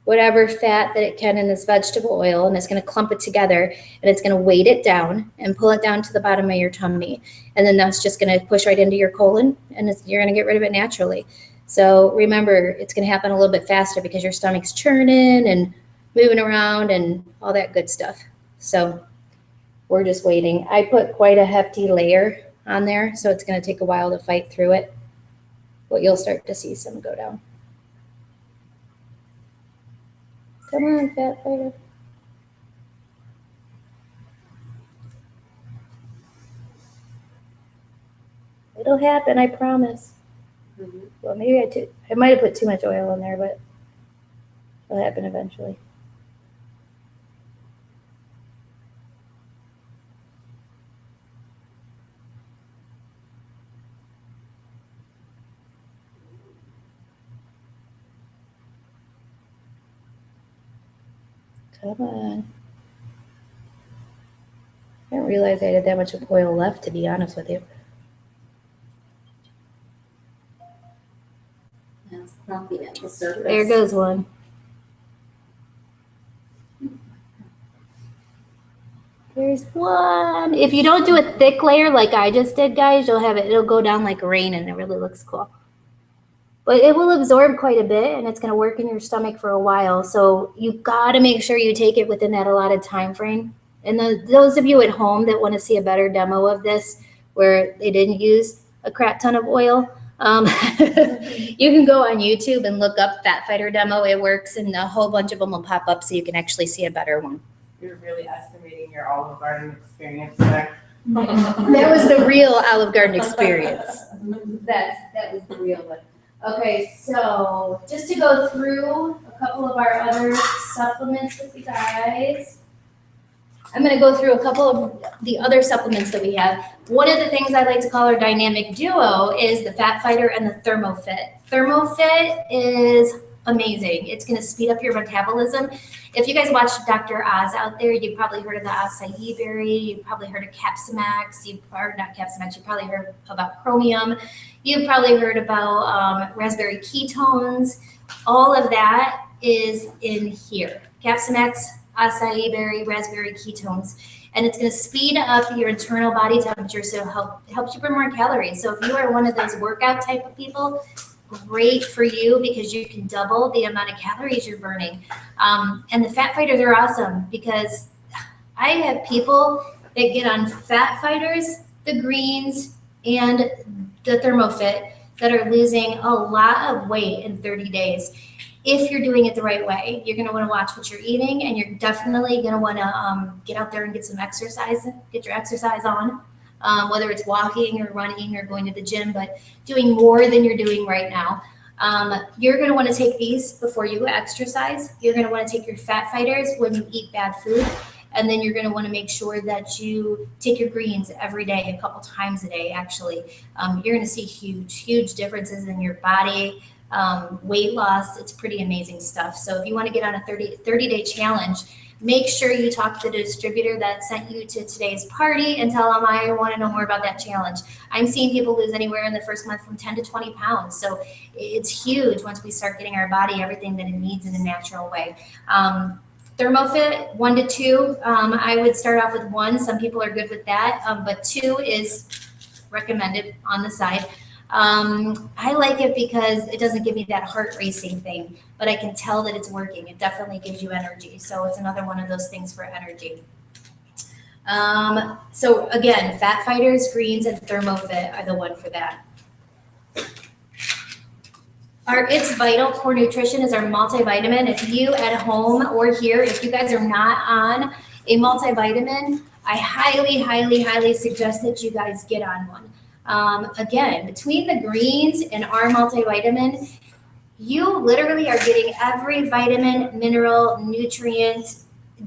whatever fat that it can in this vegetable oil, and it's going to clump it together, and it's going to weight it down and pull it down to the bottom of your tummy. And then that's just going to push right into your colon, and you're going to get rid of it naturally. So remember, it's going to happen a little bit faster because your stomach's churning and moving around and all that good stuff. So we're just waiting. I put quite a hefty layer on there, so it's going to take a while to fight through it, but you'll start to see some go down. Come on, fat fighter. It'll happen, I promise. Well, maybe I might have put too much oil in there, but it'll happen eventually. Come on. I didn't realize I had that much oil left, to be honest with you. It's clumpy at the surface. There goes one. There's one. If you don't do a thick layer like I just did, guys, it'll go down like rain and it really looks cool. But it will absorb quite a bit and it's going to work in your stomach for a while. So you got to make sure you take it within that allotted time frame. And those of you at home that want to see a better demo of this where they didn't use a crap ton of oil, you can go on YouTube and look up Fat Fighter demo. It works and a whole bunch of them will pop up so you can actually see a better one. You're really estimating your Olive Garden experience there. That was the real Olive Garden experience. That was the real one. Okay, so just to go through a couple of our other supplements with you guys. I'm going to go through a couple of the other supplements that we have. One of the things I like to call our dynamic duo is the Fat Fighter and the ThermoFit. ThermoFit is amazing. It's going to speed up your metabolism. If you guys watch Dr. Oz out there, you've probably heard of the acai berry. You've probably heard of Capsimax. You've probably heard about chromium. You've probably heard about raspberry ketones. All of that is in here. Capsimax, acai berry, raspberry ketones. And it's going to speed up your internal body temperature, so it helps you burn more calories. So if you are one of those workout type of people, great for you because you can double the amount of calories you're burning. And the Fat Fighters are awesome because I have people that get on Fat Fighters, the greens, and the ThermoFit that are losing a lot of weight in 30 days. If you're doing it the right way, you're going to want to watch what you're eating, and you're definitely going to want to get out there and get some exercise, get your exercise on. Whether it's walking or running or going to the gym, but doing more than you're doing right now. You're going to want to take these before you exercise. You're going to want to take your Fat Fighters when you eat bad food. And then you're going to want to make sure that you take your greens every day, a couple times a day, actually. You're going to see huge differences in your body, weight loss. It's pretty amazing stuff. So if you want to get on a 30-day challenge, make sure you talk to the distributor that sent you to today's party and tell them I want to know more about that challenge. I'm seeing people lose anywhere in the first month from 10 to 20 pounds. So it's huge once we start getting our body everything that it needs in a natural way. ThermoFit, 1 to 2. I would start off with 1. Some people are good with that, but 2 is recommended on the side. I like it because it doesn't give me that heart racing thing, but I can tell that it's working. It definitely gives you energy. So it's another one of those things for energy. So again, Fat Fighters, greens, and ThermoFit are the one for that. It's Vital Core Nutrition is our multivitamin. If you at home or here, if you guys are not on a multivitamin, I highly suggest that you guys get on one. Again, between the greens and our multivitamin, you literally are getting every vitamin, mineral, nutrient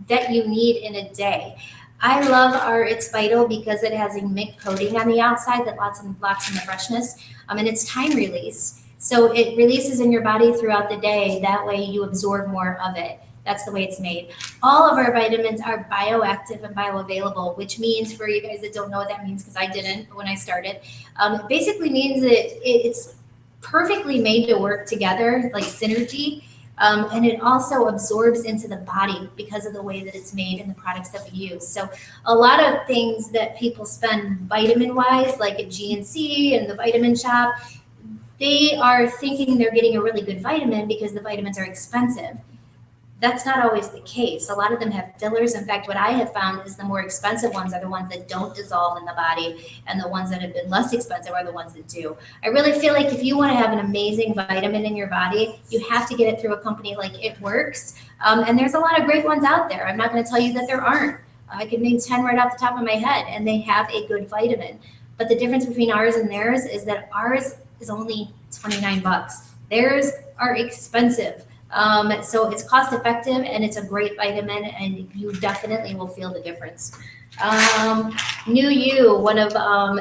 that you need in a day. I love our It's Vital because it has a mint coating on the outside that locks in the freshness, and it's time release. So it releases in your body throughout the day. That way you absorb more of it. That's the way it's made. All of our vitamins are bioactive and bioavailable, which means, for you guys that don't know what that means, because I didn't when I started, it basically means that it's perfectly made to work together, like synergy, and it also absorbs into the body because of the way that it's made and the products that we use. So a lot of things that people spend vitamin-wise, like at GNC and the vitamin shop, they are thinking they're getting a really good vitamin because the vitamins are expensive. That's not always the case. A lot of them have fillers. In fact, what I have found is the more expensive ones are the ones that don't dissolve in the body, and the ones that have been less expensive are the ones that do. I really feel like if you want to have an amazing vitamin in your body, you have to get it through a company like It Works. And there's a lot of great ones out there. I'm not going to tell you that there aren't. I could name 10 right off the top of my head, and they have a good vitamin. But the difference between ours and theirs is that ours is only $29. Theirs are expensive. So it's cost effective and it's a great vitamin, and you definitely will feel the difference. New You, one of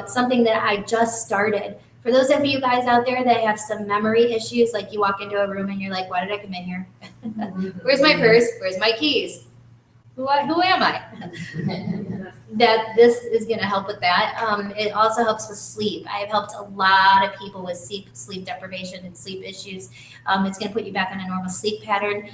something that I just started. For those of you guys out there that have some memory issues, like you walk into a room and you're like, why did I come in here? Where's my purse? Where's my keys? Who am I? That this is going to help with that. It also helps with sleep. I have helped a lot of people with sleep deprivation and sleep issues. It's going to put you back on a normal sleep pattern.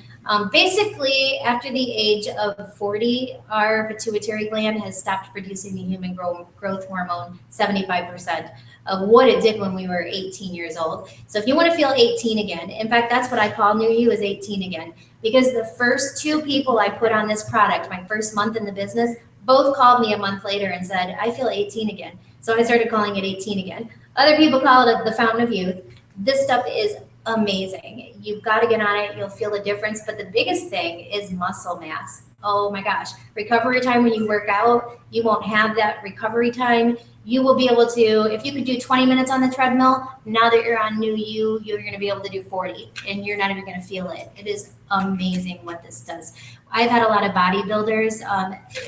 Basically, after the age of 40, our pituitary gland has stopped producing the human growth hormone 75% of what it did when we were 18 years old. So if you want to feel 18 again, in fact, that's what I call New You is 18 again. Because the first 2 people I put on this product, my first month in the business, both called me a month later and said, I feel 18 again. So I started calling it 18 again. Other people call it the Fountain of Youth. This stuff is amazing. You've got to get on it. You'll feel the difference. But the biggest thing is muscle mass. Oh my gosh. Recovery time when you work out, you won't have that recovery time. You will be able to, if you could do 20 minutes on the treadmill, now that you're on New You, you're going to be able to do 40 and you're not even going to feel it. It is amazing what this does. I've had a lot of bodybuilders,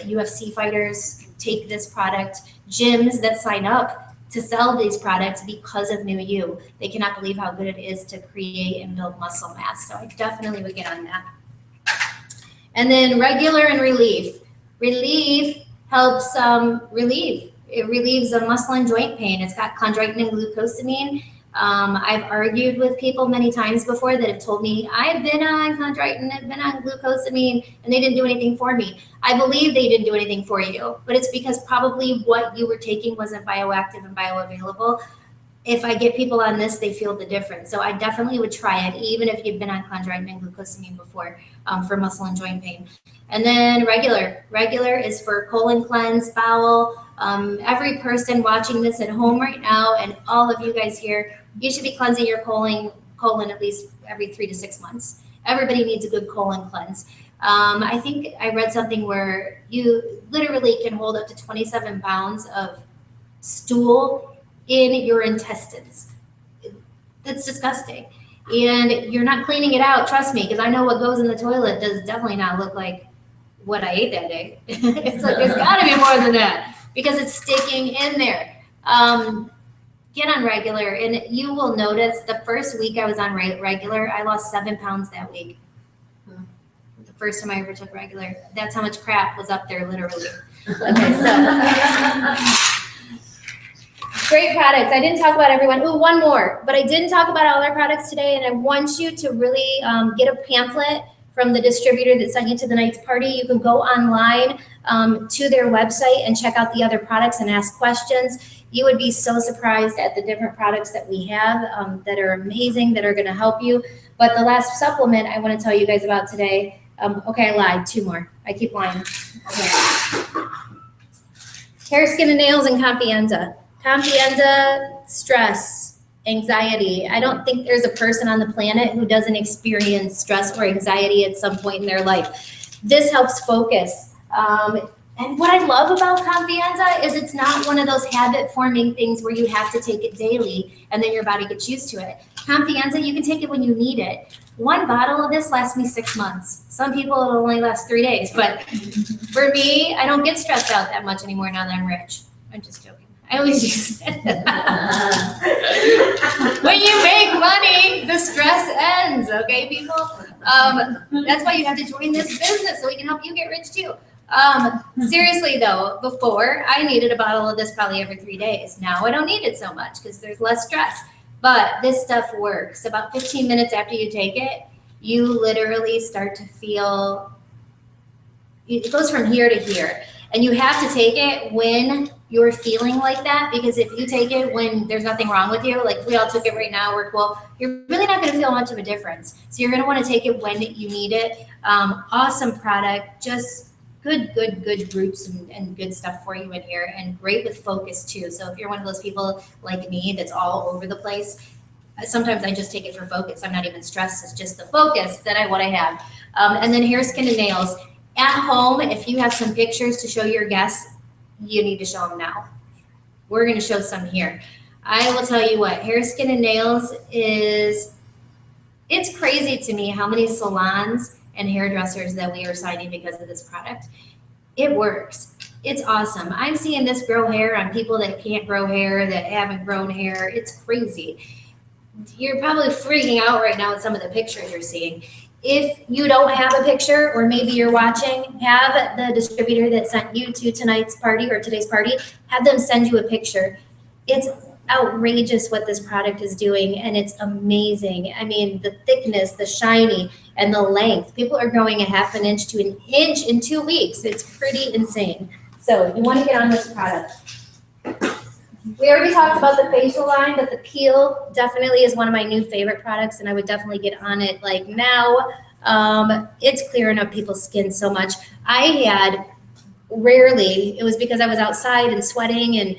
UFC fighters take this product, gyms that sign up to sell these products because of New You. They cannot believe how good it is to create and build muscle mass. So I definitely would get on that. And then regular and relief. Relief helps relieve. It relieves the muscle and joint pain. It's got chondroitin and glucosamine. I've argued with people many times before that have told me, I've been on chondroitin, I've been on glucosamine, and they didn't do anything for me. I believe they didn't do anything for you, but it's because probably what you were taking wasn't bioactive and bioavailable. If I get people on this, they feel the difference. So I definitely would try it, even if you've been on chondroitin and glucosamine before, for muscle and joint pain. And then regular. Regular is for colon cleanse, bowel. Every person watching this at home right now, and all of you guys here, you should be cleansing your colon at least every 3 to 6 months. Everybody needs a good colon cleanse. I think I read something where you literally can hold up to 27 pounds of stool in your intestines. That's disgusting. And you're not cleaning it out, trust me, because I know what goes in the toilet does definitely not look like what I ate that day. It's like, there's gotta be more than that because it's sticking in there. Get on regular, and you will notice the first week I was on regular, I lost 7 pounds that week. The first time I ever took regular. That's how much crap was up there, literally. Okay, so great products. I didn't talk about everyone. Ooh, one more, but I didn't talk about all our products today, and I want you to really get a pamphlet from the distributor that sent you to the night's party. You can go online to their website and check out the other products and ask questions. You would be so surprised at the different products that we have that are amazing, that are going to help you. But the last supplement I want to tell you guys about today, okay, I lied, 2 more. I keep lying. Okay. Hair, skin, and nails, and Confianza. Confianza, stress, anxiety. I don't think there's a person on the planet who doesn't experience stress or anxiety at some point in their life. This helps focus. And what I love about Confianza is it's not one of those habit-forming things where you have to take it daily and then your body gets used to it. Confianza, you can take it when you need it. 1 bottle of this lasts me 6 months. Some people it'll only last 3 days, but for me, I don't get stressed out that much anymore now that I'm rich. I'm just joking. I always use it. When you make money, the stress ends, okay, people? That's why you have to join this business so we can help you get rich too. Seriously though, before I needed a bottle of this probably every 3 days. Now I don't need it so much because there's less stress. But this stuff works. About 15 minutes after you take it, you literally start to feel, it goes from here to here. And you have to take it when you're feeling like that, because if you take it when there's nothing wrong with you, like if we all took it right now, we're cool, you're really not going to feel much of a difference. So you're going to want to take it when you need it. Awesome product, just good groups and good stuff for you in here, and great with focus too. So if you're one of those people like me that's all over the place, sometimes I just take it for focus. I'm not even stressed. It's just the focus that I want to have. And then hair, skin, and nails. At home, if you have some pictures to show your guests, you need to show them now. We're going to show some here. I will tell you what, hair, skin, and nails it's crazy to me how many salons and hairdressers that we are signing because of this product. It works. It's awesome. I'm seeing this grow hair on people that can't grow hair, that haven't grown hair. It's crazy. You're probably freaking out right now with some of the pictures you're seeing. If you don't have a picture, or maybe you're watching, have the distributor that sent you to tonight's party or today's party, have them send you a picture. It's outrageous what this product is doing, and it's amazing. I mean, the thickness, the shiny, and the length. People are growing a half an inch to an inch in 2 weeks. It's pretty insane. So you want to get on this product. We already talked about the facial line, but the peel definitely is one of my new favorite products, and I would definitely get on it like now. It's clearing up people's skin so much. I had rarely, it was because I was outside and sweating, and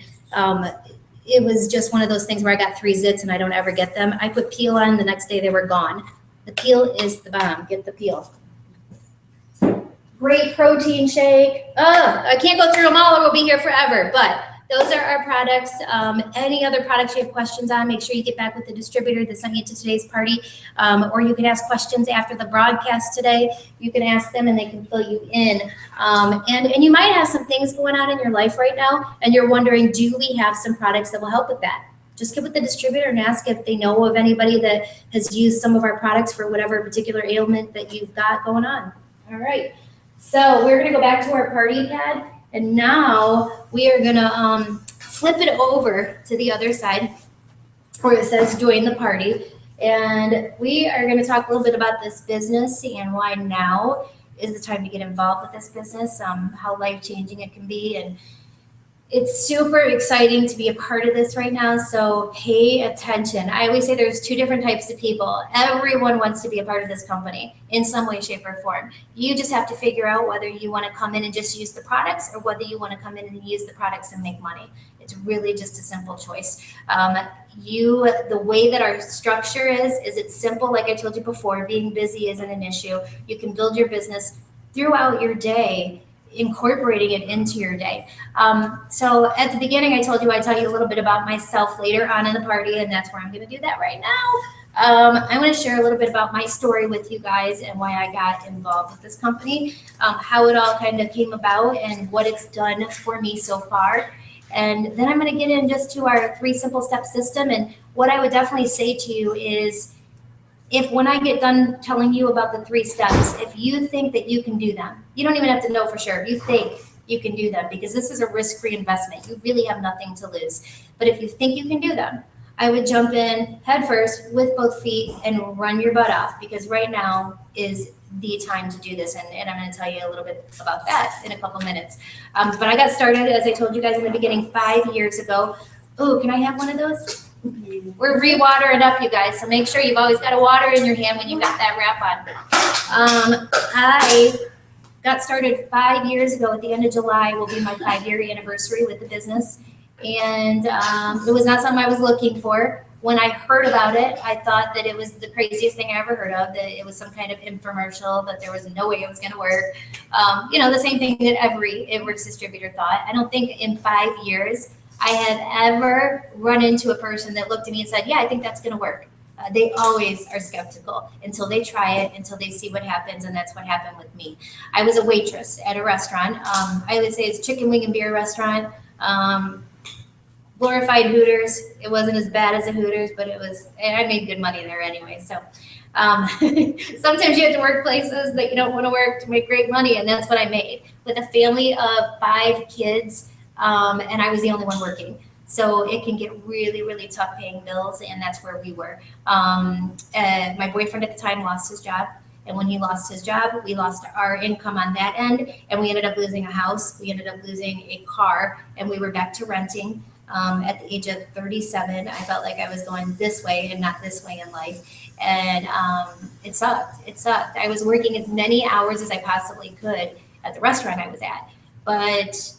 it was just one of those things where I got 3 zits and I don't ever get them. I put peel on, the next day they were gone. The peel is the bomb. Get the peel. Great protein shake. I can't go through them all, or we'll be here forever, but those are our products. Any other products you have questions on, make sure you get back with the distributor that sent you to today's party, or you can ask questions after the broadcast today. You can ask them and they can fill you in. And you might have some things going on in your life right now, and you're wondering, do we have some products that will help with that? Just get with the distributor and ask if they know of anybody that has used some of our products for whatever particular ailment that you've got going on. All right. So we're going to go back to our party pad. And now we are gonna flip it over to the other side where it says join the party. And we are gonna talk a little bit about this business and why now is the time to get involved with this business, how life-changing it can be. And it's super exciting to be a part of this right now, so pay attention. I always say there's 2 different types of people. Everyone wants to be a part of this company in some way, shape, or form. You just have to figure out whether you want to come in and just use the products, or whether you want to come in and use the products and make money. It's really just a simple choice. The way that our structure is it's simple. Like I told you before, being busy isn't an issue. You can build your business throughout your day, incorporating it into your day. So at the beginning, I told you I'd tell you a little bit about myself later on in the party, and that's where I'm going to do that right now. I'm going to share a little bit about my story with you guys and why I got involved with this company, how it all kind of came about and what it's done for me so far. And then I'm going to get in just to our 3 simple step system. And what I would definitely say to you is, if when I get done telling you about the 3 steps, if you think that you can do them, you don't even have to know for sure. If you think you can do them, because this is a risk-free investment, you really have nothing to lose. But if you think you can do them, I would jump in head first with both feet and run your butt off, because right now is the time to do this. And I'm going to tell you a little bit about that in a couple minutes. But I got started, as I told you guys in the beginning, 5 years ago. Oh, can I have one of those? We're re-watering up, you guys, so make sure you've always got a water in your hand when you've got that wrap on. I got started 5 years ago. At the end of July will be my 5-year anniversary with the business, and it was not something I was looking for. When I heard about it, I thought that it was the craziest thing I ever heard of, that it was some kind of infomercial, that there was no way it was going to work. The same thing that every It Works distributor thought. I don't think in 5 years I had ever run into a person that looked at me and said, yeah, I think that's going to work. They always are skeptical until they try it, until they see what happens, and that's what happened with me. I was a waitress at a restaurant. I would say it's chicken wing and beer restaurant. Glorified Hooters. It wasn't as bad as a Hooters, but I made good money there anyway. So sometimes you have to work places that you don't want to work to make great money, and that's what I made with a family of 5 kids. And I was the only one working. So it can get really, really tough paying bills, and that's where we were. My boyfriend at the time lost his job, And when he lost his job, we lost our income on that end, and we ended up losing a house. We ended up losing a car, and we were back to renting. At the age of 37, I felt like I was going this way and not this way in life. And it sucked. It sucked. I was working as many hours as I possibly could at the restaurant I was at. But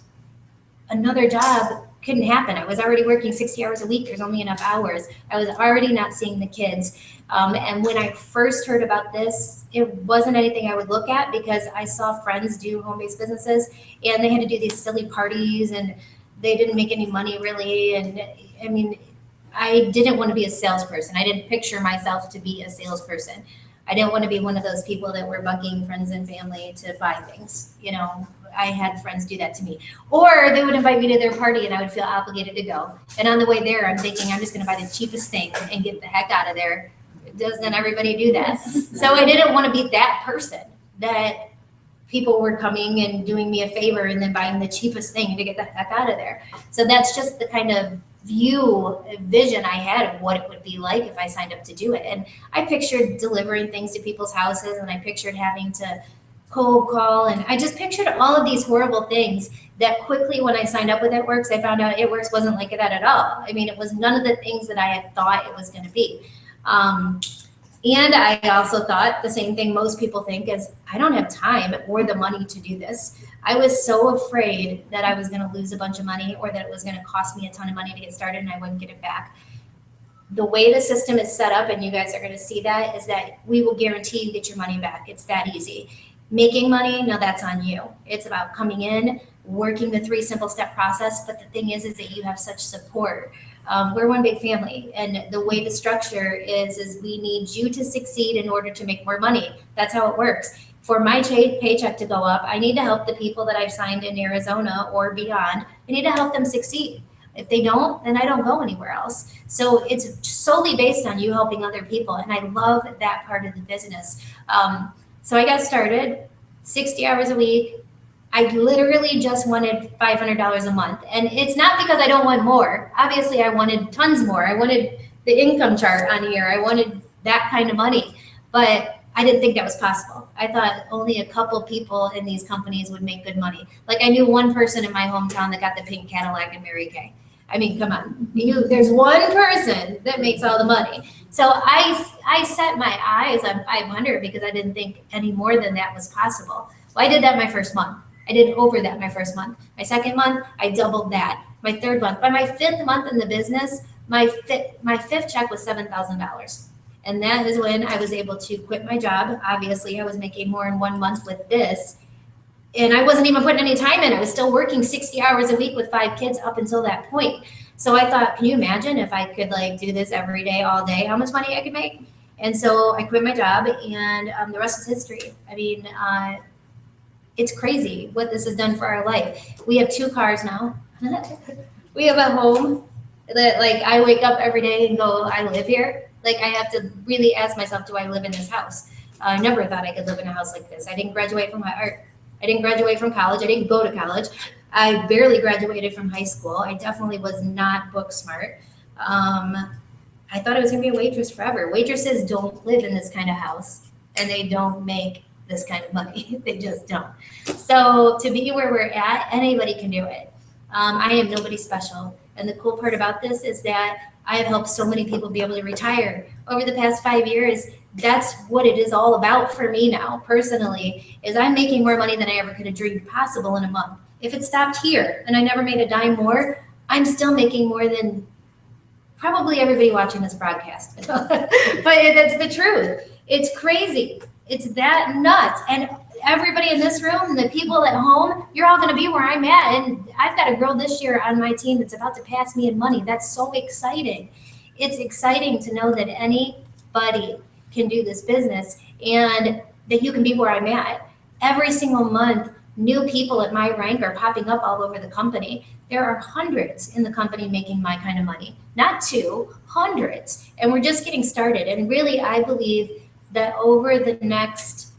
another job couldn't happen. I was already working 60 hours a week. There's only enough hours. I was already not seeing the kids. And when I first heard about this, it wasn't anything I would look at because I saw friends do home-based businesses and they had to do these silly parties and they didn't make any money really. And I mean, I didn't want to be a salesperson. I didn't picture myself to be a salesperson. I didn't want to be one of those people that were bugging friends and family to buy things. You know, I had friends do that to me. Or they would invite me to their party and I would feel obligated to go. And on the way there, I'm thinking I'm just going to buy the cheapest thing and get the heck out of there. Doesn't everybody do that? So I didn't want to be that person that people were coming and doing me a favor and then buying the cheapest thing to get the heck out of there. So that's just the kind of vision I had of what it would be like if I signed up to do it. And I pictured delivering things to people's houses and I pictured having to cold call. And I just pictured all of these horrible things that quickly when I signed up with It Works, I found out It Works wasn't like that at all. I mean, it was none of the things that I had thought it was going to be. And I also thought the same thing most people think is I don't have time or the money to do this. I was so afraid that I was going to lose a bunch of money or that it was going to cost me a ton of money to get started and I wouldn't get it back. The way the system is set up, and you guys are going to see that, is that we will guarantee you get your money back. It's that easy. Making money, no, that's on you. It's about coming in, working the 3 simple step process. But the thing is that you have such support. We're one big family, and the way the structure is we need you to succeed in order to make more money. That's how it works. For my paycheck to go up, I need to help the people that I've signed in Arizona or beyond. I need to help them succeed. If they don't, then I don't go anywhere else. So it's solely based on you helping other people, and I love that part of the business. So I got started, 60 hours a week. I literally just wanted $500 a month. And it's not because I don't want more. Obviously, I wanted tons more. I wanted the income chart on here. I wanted that kind of money. But I didn't think that was possible. I thought only a couple people in these companies would make good money. Like I knew one person in my hometown that got the pink Cadillac and Mary Kay. I mean, come on. There's one person that makes all the money. So I set my eyes on 500 because I didn't think any more than that was possible. Well, I did that my first month. I did over that my first month. My second month, I doubled that. My third month. By my 5th month in the business, my fifth check was $7,000. And that is when I was able to quit my job. Obviously, I was making more in 1 month with this. And I wasn't even putting any time in. I was still working 60 hours a week with 5 kids up until that point. So I thought, can you imagine if I could like do this every day, all day, how much money I could make? And so I quit my job, and the rest is history. I mean, it's crazy what this has done for our life. We have 2 cars now. We have a home that like I wake up every day and go, I live here. Like I have to really ask myself, do I live in this house? I never thought I could live in a house like this. I didn't graduate from I didn't graduate from college. I didn't go to college. I barely graduated from high school. I definitely was not book smart. I thought I was gonna be a waitress forever. Waitresses don't live in this kind of house, and they don't make this kind of money. They just don't. So to be where we're at, anybody can do it. I am nobody special. And the cool part about this is that I have helped so many people be able to retire. Over the past 5 years, that's what it is all about for me now, personally, is I'm making more money than I ever could have dreamed possible in a month. If it stopped here and I never made a dime more, I'm still making more than probably everybody watching this broadcast. But that's the truth. It's crazy. It's that nuts. And everybody in this room and the people at home, you're all going to be where I'm at. And I've got a girl this year on my team that's about to pass me in money. That's so exciting. It's exciting to know that anybody can do this business and that you can be where I'm at. Every single month, new people at my rank are popping up all over the company. There are hundreds in the company making my kind of money. Not 2, hundreds. And we're just getting started. And really, I believe that over the next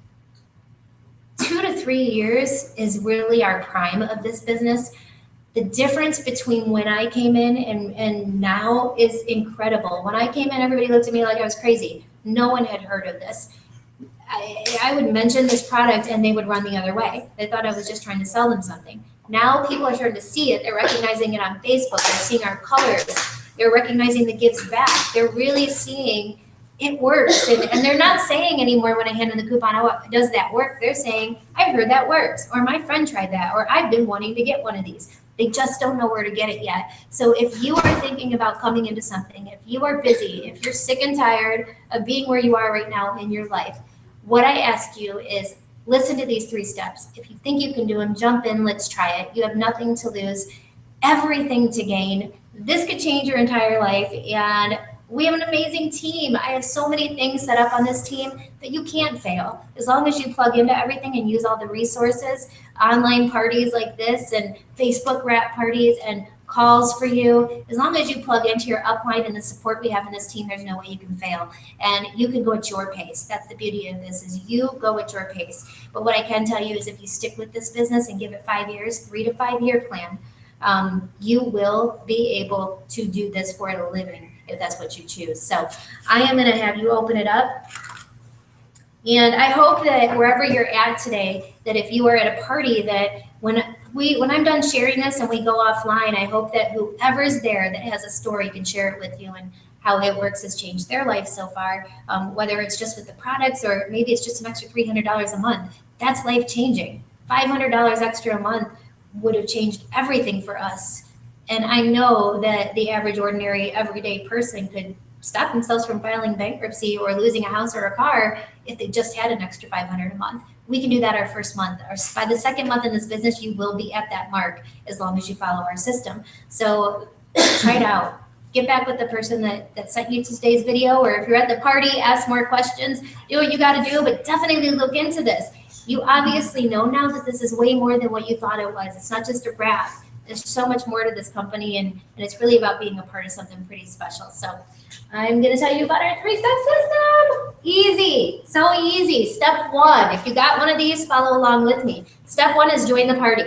2 to 3 years is really our prime of this business. The difference between when I came in and now is incredible. When I came in, everybody looked at me like I was crazy. No one had heard of this. I would mention this product and they would run the other way. They thought I was just trying to sell them something. Now people are starting to see it. They're recognizing it on Facebook. They're seeing our colors. They're recognizing the gives back. They're really seeing it works. And they're not saying anymore when I hand them the coupon, oh, does that work? They're saying, I heard that works. Or my friend tried that. Or I've been wanting to get one of these. They just don't know where to get it yet. So if you are thinking about coming into something, if you are busy, if you're sick and tired of being where you are right now in your life, what I ask you is listen to these 3 steps. If you think you can do them, jump in, let's try it. You have nothing to lose, everything to gain. This could change your entire life, and we have an amazing team. I have so many things set up on this team that you can't fail. As long as you plug into everything and use all the resources, online parties like this and Facebook wrap parties and calls for you, as long as you plug into your upline and the support we have in this team, there's no way you can fail. And you can go at your pace. That's the beauty of this, is you go at your pace. But what I can tell you is if you stick with this business and give it 5 years, 3 to 5 year plan, you will be able to do this for a living if that's what you choose. So I am going to have you open it up. And I hope that wherever you're at today, that if you are at a party, that when I'm done sharing this and we go offline, I hope that whoever's there that has a story can share it with you and how it works has changed their life so far, whether it's just with the products or maybe it's just an extra $300 a month. That's life changing. $500 extra a month would have changed everything for us. And I know that the average, ordinary, everyday person could stop themselves from filing bankruptcy or losing a house or a car if they just had an extra $500 a month. We can do that our first month. By the second month in this business, you will be at that mark as long as you follow our system. So try it out. Get back with the person that sent you today's video, or if you're at the party, ask more questions, do what you got to do, but definitely look into this. You obviously know now that this is way more than what you thought it was. It's not just a wrap. There's so much more to this company, and it's really about being a part of something pretty special. So I'm going to tell you about our 3-step system. Easy, so easy. Step 1, if you got one of these, follow along with me. Step 1 is join the party.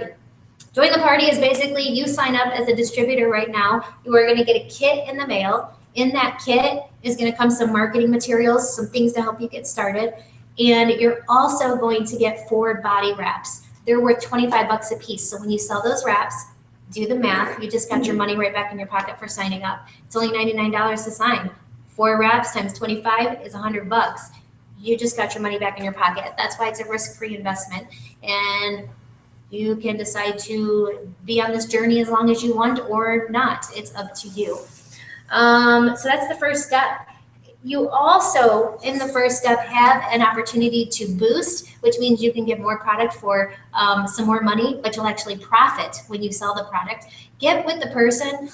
Join the party is basically you sign up as a distributor right now. You are going to get a kit in the mail. In that kit is going to come some marketing materials, some things to help you get started. And you're also going to get 4 body wraps. They're worth $25 a piece. So when you sell those wraps, do the math. You just got your money right back in your pocket for signing up. It's only $99 to sign. 4 wraps times 25 is $100. You just got your money back in your pocket. That's why it's a risk-free investment. And you can decide to be on this journey as long as you want or not. It's up to you. So that's the first step. You also, in the first step, have an opportunity to boost, which means you can get more product for some more money, but you'll actually profit when you sell the product. Get with the person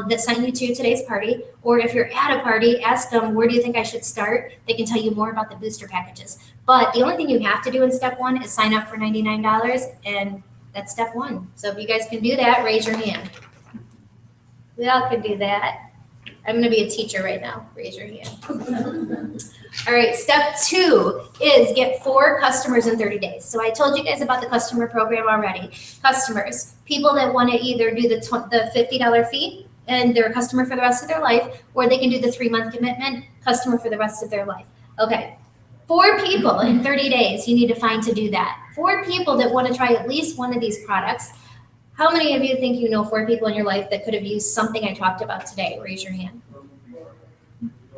that sent you to today's party, or if you're at a party, ask them, where do you think I should start? They can tell you more about the booster packages. But the only thing you have to do in step 1 is sign up for $99, and that's step 1. So if you guys can do that, raise your hand. We all can do that. I'm going to be a teacher right now. Raise your hand. All right, step 2 is get 4 customers in 30 days. So I told you guys about the customer program already. Customers, people that want to either do the $50 fee and they're a customer for the rest of their life, or they can do the 3-month commitment, customer for the rest of their life. Okay, 4 people in 30 days you need to find to do that. 4 people that want to try at least one of these products. How many of you think you know 4 people in your life that could have used something I talked about today? Raise your hand.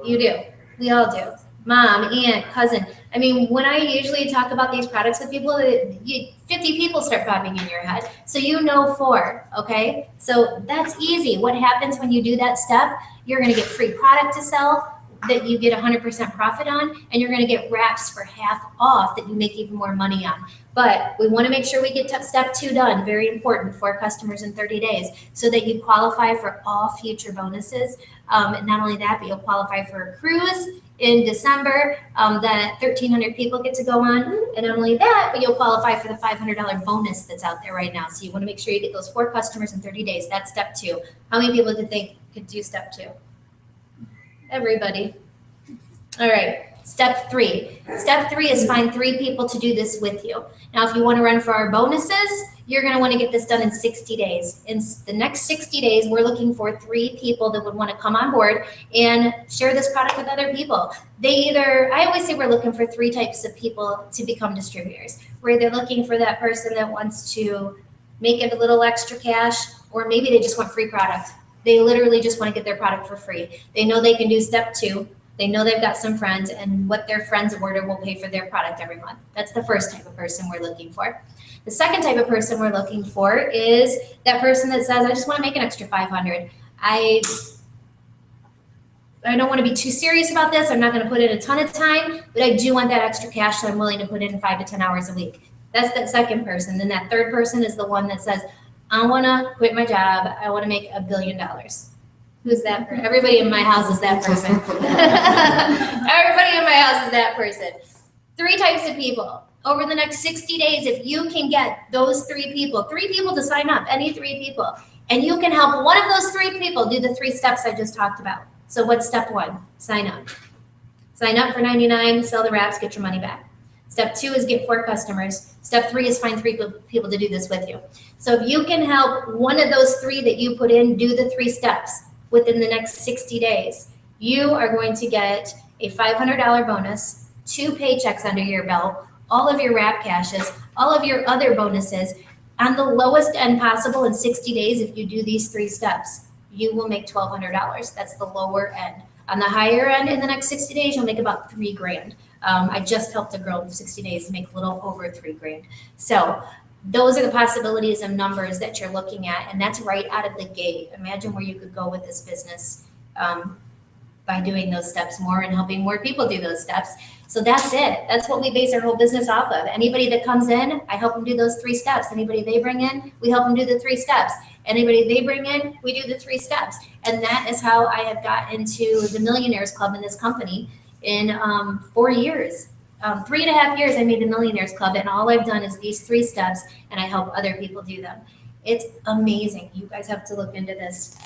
You do. We all do. Mom, aunt, cousin. I mean, when I usually talk about these products with people, 50 people start popping in your head. So you know 4, okay? So that's easy. What happens when you do that step? You're going to get free product to sell that you get 100% profit on, and you're going to get wraps for half off that you make even more money on. But we want to make sure we get step 2 done, very important, for customers in 30 days, so that you qualify for all future bonuses. Not only that, but you'll qualify for a cruise in December that 1,300 people get to go on. And not only that, but you'll qualify for the $500 bonus that's out there right now. So you want to make sure you get those 4 customers in 30 days. That's step 2. How many people do you think could do step 2? Everybody. All right. Step 3. Step 3 is find 3 people to do this with you. Now, if you want to run for our bonuses, you're going to want to get this done in 60 days. In the next 60 days, we're looking for 3 people that would want to come on board and share this product with other people. I always say we're looking for 3 types of people to become distributors. We're either looking for that person that wants to make it a little extra cash, or maybe they just want free product. They literally just want to get their product for free. They know they can do step 2. They know they've got some friends, and what their friends order will pay for their product every month. That's the first type of person we're looking for. The second type of person we're looking for is that person that says, I just want to make an extra $500. I don't want to be too serious about this. I'm not going to put in a ton of time, but I do want that extra cash, so I'm willing to put in 5 to 10 hours a week. That's that second person. Then that third person is the one that says, I want to quit my job. I want to make $1 billion. Who's that person? Everybody in my house is that person. Everybody in my house is that person. 3 types of people. Over the next 60 days, if you can get those 3 people to sign up, any 3 people, and you can help one of those 3 people do the 3 steps I just talked about. So what's step 1? Sign up. Sign up for $99, sell the wraps, get your money back. Step 2 is get 4 customers. Step 3 is find 3 people to do this with you. So if you can help one of those 3 that you put in do the 3 steps within the next 60 days, you are going to get a $500 bonus, 2 paychecks under your belt, all of your wrap caches, all of your other bonuses on the lowest end possible in 60 days. If you do these 3 steps, you will make $1,200. That's the lower end. On the higher end, in the next 60 days, you'll make about $3,000. I just helped a girl in 60 days make a little over $3,000. So those are the possibilities of numbers that you're looking at, and that's right out of the gate. Imagine where you could go with this business by doing those steps more and helping more people do those steps. So that's it. That's what we base our whole business off of. Anybody that comes in, I help them do those 3 steps. Anybody they bring in, we help them do the 3 steps. Anybody they bring in, we do the 3 steps. And that is how I have got into the Millionaires Club in this company in 4 years. 3.5 years I made the Millionaires Club, and all I've done is these 3 steps, and I help other people do them. It's amazing. You guys have to look into this.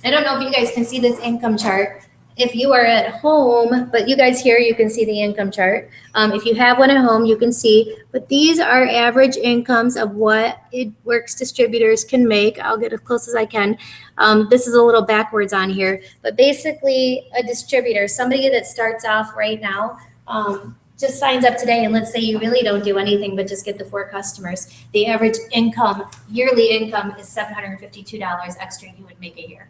I don't know if you guys can see this income chart. If you are at home, but you guys here, you can see the income chart. If you have one at home, you can see, but these are average incomes of what It Works distributors can make. I'll get as close as I can. This is a little backwards on here, but basically a distributor, somebody that starts off right now, just signs up today, and let's say you really don't do anything but just get the 4 customers. The average income, yearly income, is $752 extra you would make a year.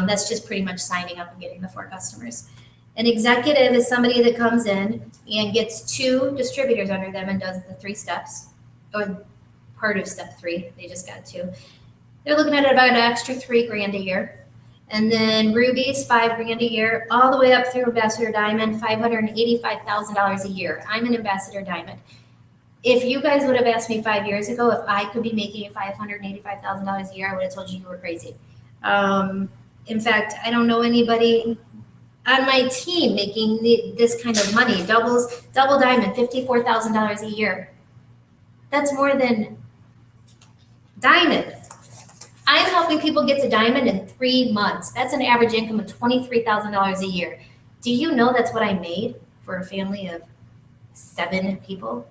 That's just pretty much signing up and getting the 4 customers. An executive is somebody that comes in and gets 2 distributors under them and does the 3 steps, or part of step 3. They just got 2. They're looking at about an extra $3,000 a year. And then rubies, $5,000 a year, all the way up through Ambassador Diamond, $585,000 a year. I'm an Ambassador Diamond. If you guys would have asked me 5 years ago if I could be making $585,000 a year, I would have told you were crazy. In fact, I don't know anybody on my team making this kind of money. Double diamond, $54,000 a year. That's more than diamond. I'm helping people get to diamond in 3 months. That's an average income of $23,000 a year. Do you know that's what I made for a family of 7 people?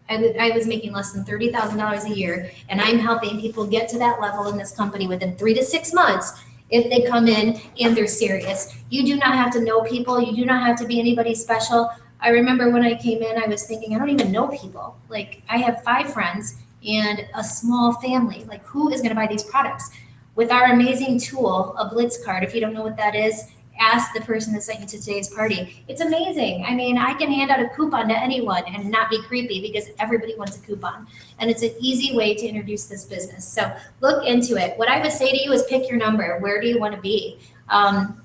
I was making less than $30,000 a year, and I'm helping people get to that level in this company within 3 to 6 months if they come in and they're serious. You do not have to know people. You do not have to be anybody special. I remember when I came in, I was thinking, I don't even know people. Like, I have 5 friends and a small family. Like, who is going to buy these products? With our amazing tool, a Blitz card, if you don't know what that is, ask the person that sent you to today's party. It's amazing. I mean, I can hand out a coupon to anyone and not be creepy because everybody wants a coupon. And it's an easy way to introduce this business. So look into it. What I would say to you is pick your number. Where do you want to be?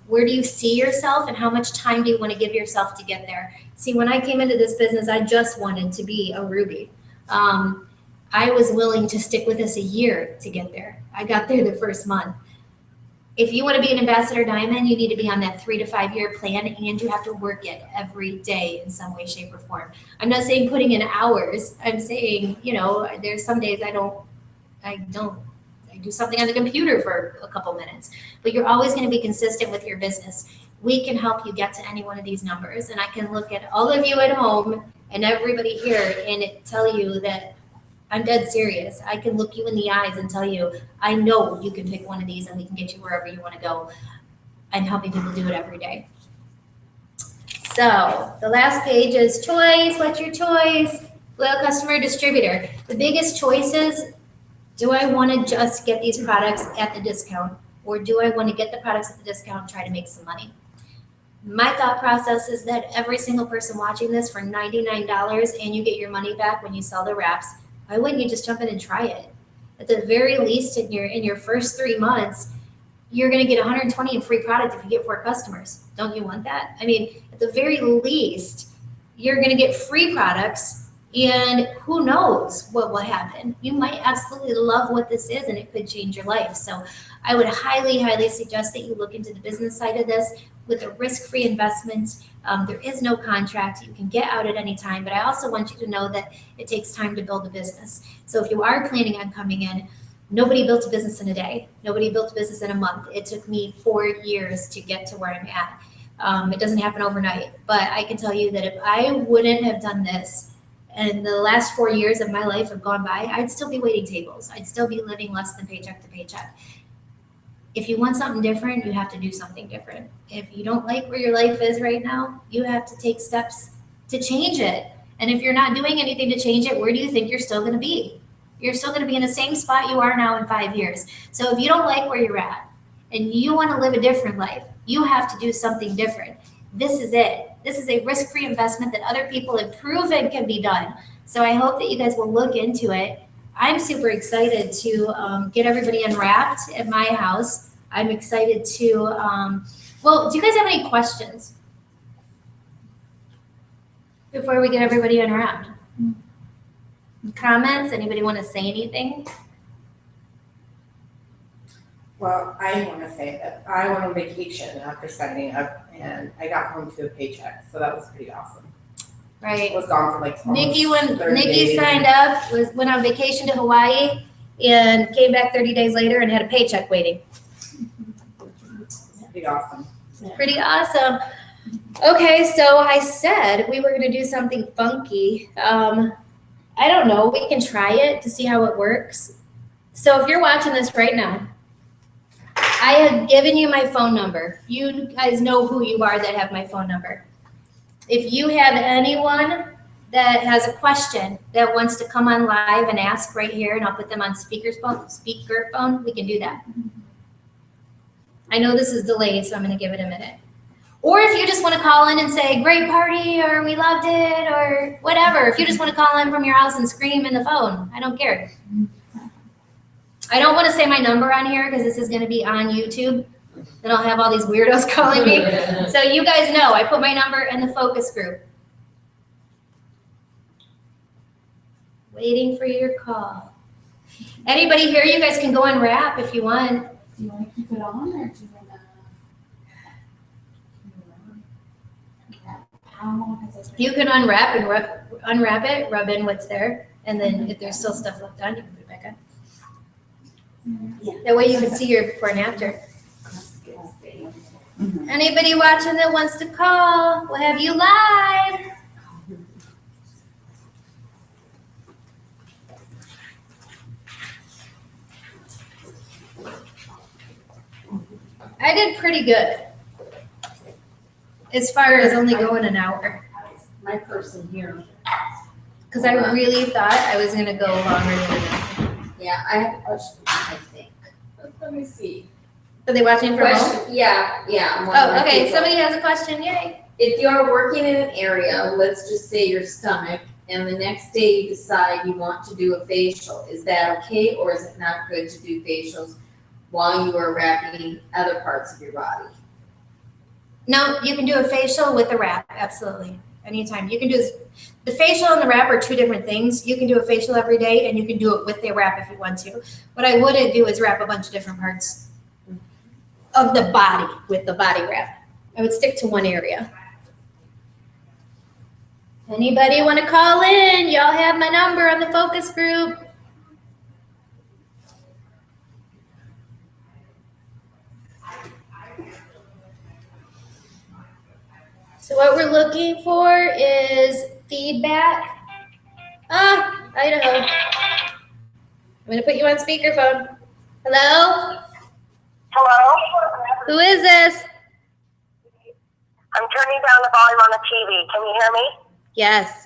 Where do you see yourself, and how much time do you want to give yourself to get there? See, when I came into this business, I just wanted to be a Ruby. I was willing to stick with this a year to get there. I got there the first month. If you want to be an Ambassador Diamond, you need to be on that 3 to 5 year plan, and you have to work it every day in some way, shape, or form. I'm not saying putting in hours. I'm saying, there's some days I do something on the computer for a couple minutes, but you're always going to be consistent with your business. we can help you get to any one of these numbers. And I can look at all of you at home and everybody here and tell you that I'm dead serious. I can look you in the eyes and tell you, I know you can pick one of these and we can get you wherever you want to go. I'm helping people do it every day. So the last page is choice. What's your choice? Loyal customer, distributor. The biggest choice is, do I want to just get these products at the discount? Or do I want to get the products at the discount and try to make some money? My thought process is that every single person watching this for $99 and you get your money back when you sell the wraps, why wouldn't you just jump in and try it? At the very least, in your first 3 months, you're going to get 120 in free product if you get 4 customers. Don't you want that? I mean, at the very least, you're going to get free products, and who knows what will happen. You might absolutely love what this is, and it could change your life. So I would highly, highly suggest that you look into the business side of this with a risk-free investment. There is no contract. You can get out at any time, but I also want you to know that it takes time to build a business. So if you are planning on coming in, nobody built a business in a day. Nobody built a business in a month. It took me 4 years to get to where I'm at. It doesn't happen overnight, but I can tell you that if I wouldn't have done this and the last 4 years of my life have gone by, I'd still be waiting tables. I'd still be living less than paycheck to paycheck. If you want something different, you have to do something different. If you don't like where your life is right now, you have to take steps to change it. And if you're not doing anything to change it, where do you think you're still going to be? You're still going to be in the same spot you are now in 5 years. So if you don't like where you're at and you want to live a different life, you have to do something different. This is it. This is a risk-free investment that other people have proven can be done. So I hope that you guys will look into it. I'm super excited to get everybody unwrapped at my house. I'm excited to, well, do you guys have any questions before we get everybody unwrapped? Comments? Anybody want to say anything? Well, I want to say that I went on vacation after signing up and I got home to a paycheck, so that was pretty awesome. I Right. was gone for like Nikki, almost when 30 Nikki days. signed up, went on vacation to Hawaii and came back 30 days later and had a paycheck waiting. Pretty awesome. Pretty awesome. Okay, so I said we were going to do something funky. I don't know. We can try it to see how it works. So if you're watching this right now, I have given you my phone number. You guys know who you are that have my phone number. If you have anyone that has a question that wants to come on live and ask right here, and I'll put them on speakerphone, we can do that. I know this is delayed, so I'm going to give it a minute. Or if you just want to call in and say, great party, or we loved it, or whatever. If you just want to call in from your house and scream in the phone, I don't care. I don't want to say my number on here because this is going to be on YouTube. Then I'll have all these weirdos calling me. So you guys know, I put my number in the focus group. Waiting for your call. Anybody here, you guys can go and rap if you want. Do you want to keep it on or do you want to? How long has it been? You can unwrap and unwrap it, rub in what's there, and then if there's still stuff left on, you can put it back on. That way you can see your before and after. Anybody watching that wants to call, we'll have you live. I did pretty good as far as only going an hour. My person here. Because I really thought I was going to go longer than that. Yeah, I have a question, I think. Let me see. Are they watching from home? Question, yeah. one of Oh, my okay. people. Somebody has a question. Yay. If you're working in an area, let's just say your stomach, and the next day you decide you want to do a facial, is that okay, or is it not good to do facials while you are wrapping other parts of your body? No, you can do a facial with a wrap. Absolutely. Anytime. You can do the facial and the wrap are two different things. You can do a facial every day and you can do it with the wrap if you want to. What I wouldn't do is wrap a bunch of different parts of the body with the body wrap. I would stick to one area. Anybody want to call in? Y'all have my number on the focus group. So what we're looking for is feedback. Idaho. I'm gonna put you on speakerphone. Hello? Hello? Who is this? I'm turning down the volume on the TV. Can you hear me? Yes.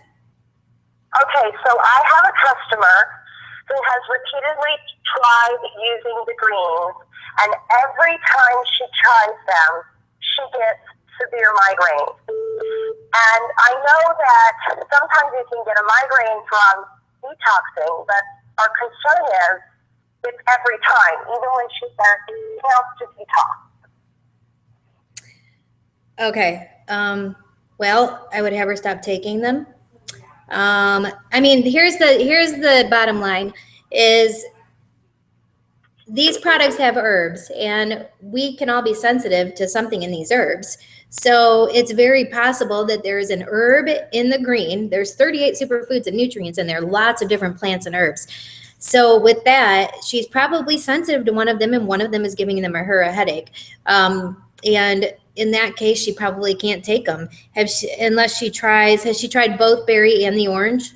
Okay, so I have a customer who has repeatedly tried using the greens, and every time she tries them, she gets severe migraines. And I know that sometimes you can get a migraine from detoxing, but our concern is it's every time, even when she says, helps to detox. Okay. Well, I would have her stop taking them. I mean, here's the bottom line is these products have herbs, and we can all be sensitive to something in these herbs. So it's very possible that there's an herb in the green. There's 38 superfoods and nutrients in there, lots of different plants and herbs. So with that, she's probably sensitive to one of them, and one of them is giving her a headache. And in that case, she probably can't take them. Has she tried both berry and the orange?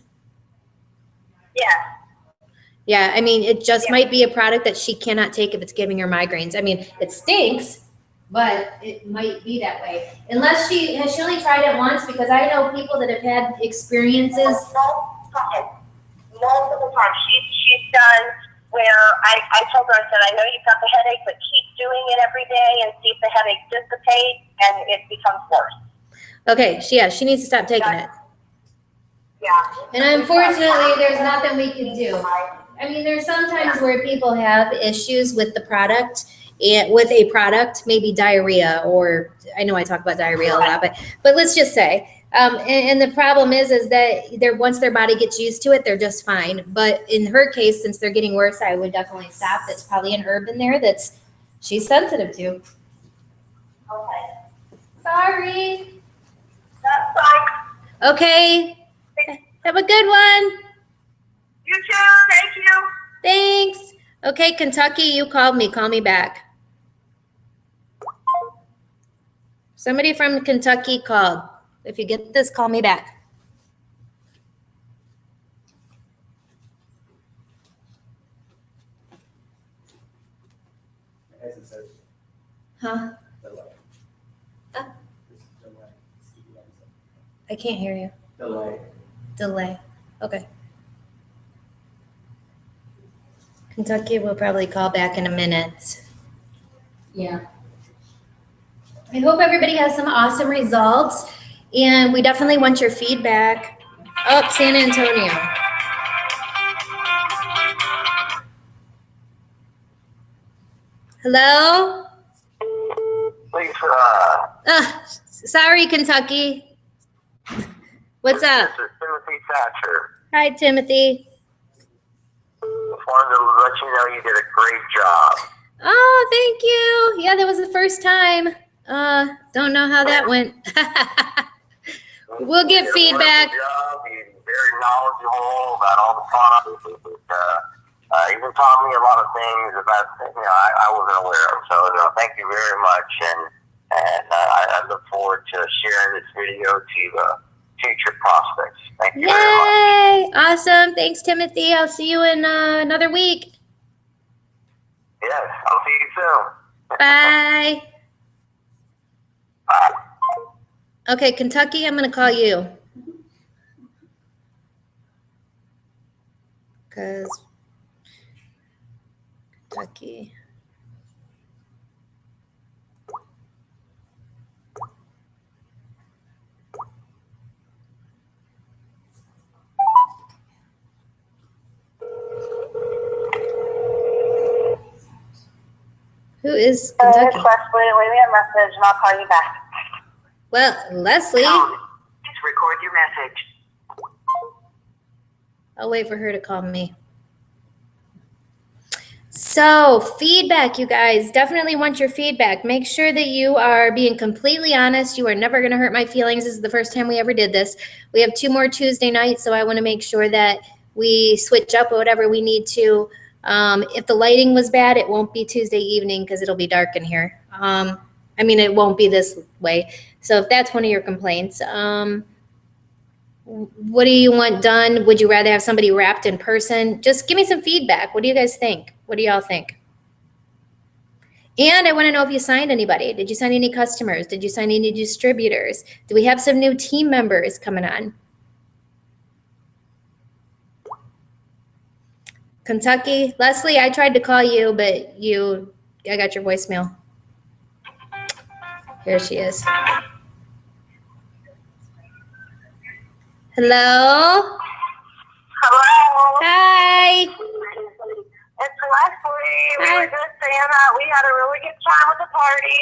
Yes. Yeah, I mean, it just might be a product that she cannot take if it's giving her migraines. I mean, it stinks, but it might be that way. Unless she only tried it once, because I know people that have had experiences. Multiple times. She's done where I told her, I said, I know you've got the headache, but keep doing it every day and see if the headache dissipates and it becomes worse. Okay, she needs to stop taking it. Yeah. And unfortunately, there's nothing we can do. I mean, there's sometimes where people have issues with the product, with a product, maybe diarrhea, or I know I talk about diarrhea a lot, but let's just say, and the problem is that once their body gets used to it, they're just fine. But in her case, since they're getting worse, I would definitely stop. That's probably an herb in there she's sensitive to. Okay. Sorry. That's fine. Okay. Have a good one. You too. Thank you. Thanks. Okay, Kentucky, you called me. Call me back. Somebody from Kentucky called. If you get this, call me back. As it says, Huh? delay. Huh? Just delay. I can't hear you. Delay. Delay. Okay. Kentucky will probably call back in a minute. Yeah. I hope everybody has some awesome results, and we definitely want your feedback. Oh, San Antonio. Hello? Lisa. Sorry, Kentucky. What's up? This is Timothy Thatcher. Hi, Timothy. Just wanted to let you know you did a great job. Oh, thank you. Yeah, that was the first time. Don't know how that went. We'll get feedback. You did a wonderful job. You're very knowledgeable about all the products. Even taught me a lot of things about I wasn't aware of. So thank you very much, and I look forward to sharing this video to future prospects. Thank you very much. Yay! Awesome. Thanks, Timothy. I'll see you in another week. Yes, I'll see you soon. Bye. Bye. Okay, Kentucky, I'm going to call you. Because Kentucky. Who is Kentucky? It's Leslie. Leave me a message and I'll call you back. Well, Leslie. Please record your message. I'll wait for her to call me. So, feedback, you guys. Definitely want your feedback. Make sure that you are being completely honest. You are never going to hurt my feelings. This is the first time we ever did this. We have 2 more Tuesday nights, so I want to make sure that we switch up whatever we need to. If the lighting was bad, it won't be Tuesday evening because it'll be dark in here. I mean, it won't be this way. So if that's one of your complaints, what do you want done? Would you rather have somebody wrapped in person? Just give me some feedback. What do you guys think? What do y'all think? And I want to know if you signed anybody. Did you sign any customers? Did you sign any distributors? Do we have some new team members coming on? Kentucky, Leslie, I tried to call you, but I got your voicemail. Here she is. Hello? Hello. Hi. It's Leslie. We Hi. were just saying that we had a really good time with the party.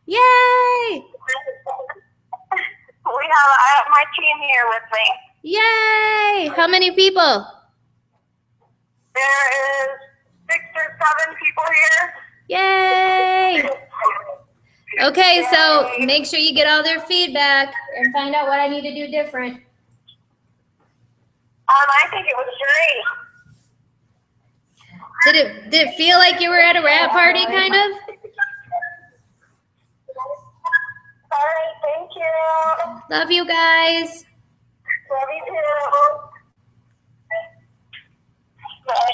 Yay. I have my team here with me. Yay. How many people? There is 6 or 7 people here. Yay. Okay, so make sure you get all their feedback and find out what I need to do different. I think it was great. Did it feel like you were at a wrap party, kind of? All right, thank you. Love you guys. Love you too. Bye.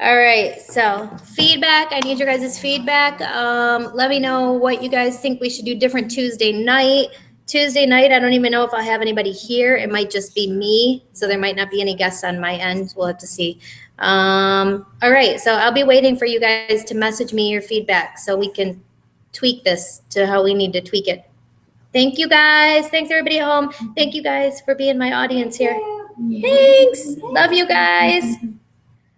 All right, so feedback. I need your guys' feedback. Let me know what you guys think we should do different Tuesday night. Tuesday night, I don't even know if I'll have anybody here. It might just be me, so there might not be any guests on my end. We'll have to see. All right, so I'll be waiting for you guys to message me your feedback so we can tweak this to how we need to tweak it. Thank you guys. Thanks everybody at home. Thank you guys for being my audience here. Thanks. Love you guys.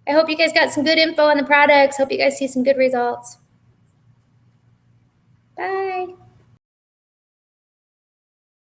I hope you guys got some good info on the products. Hope you guys see some good results. Bye.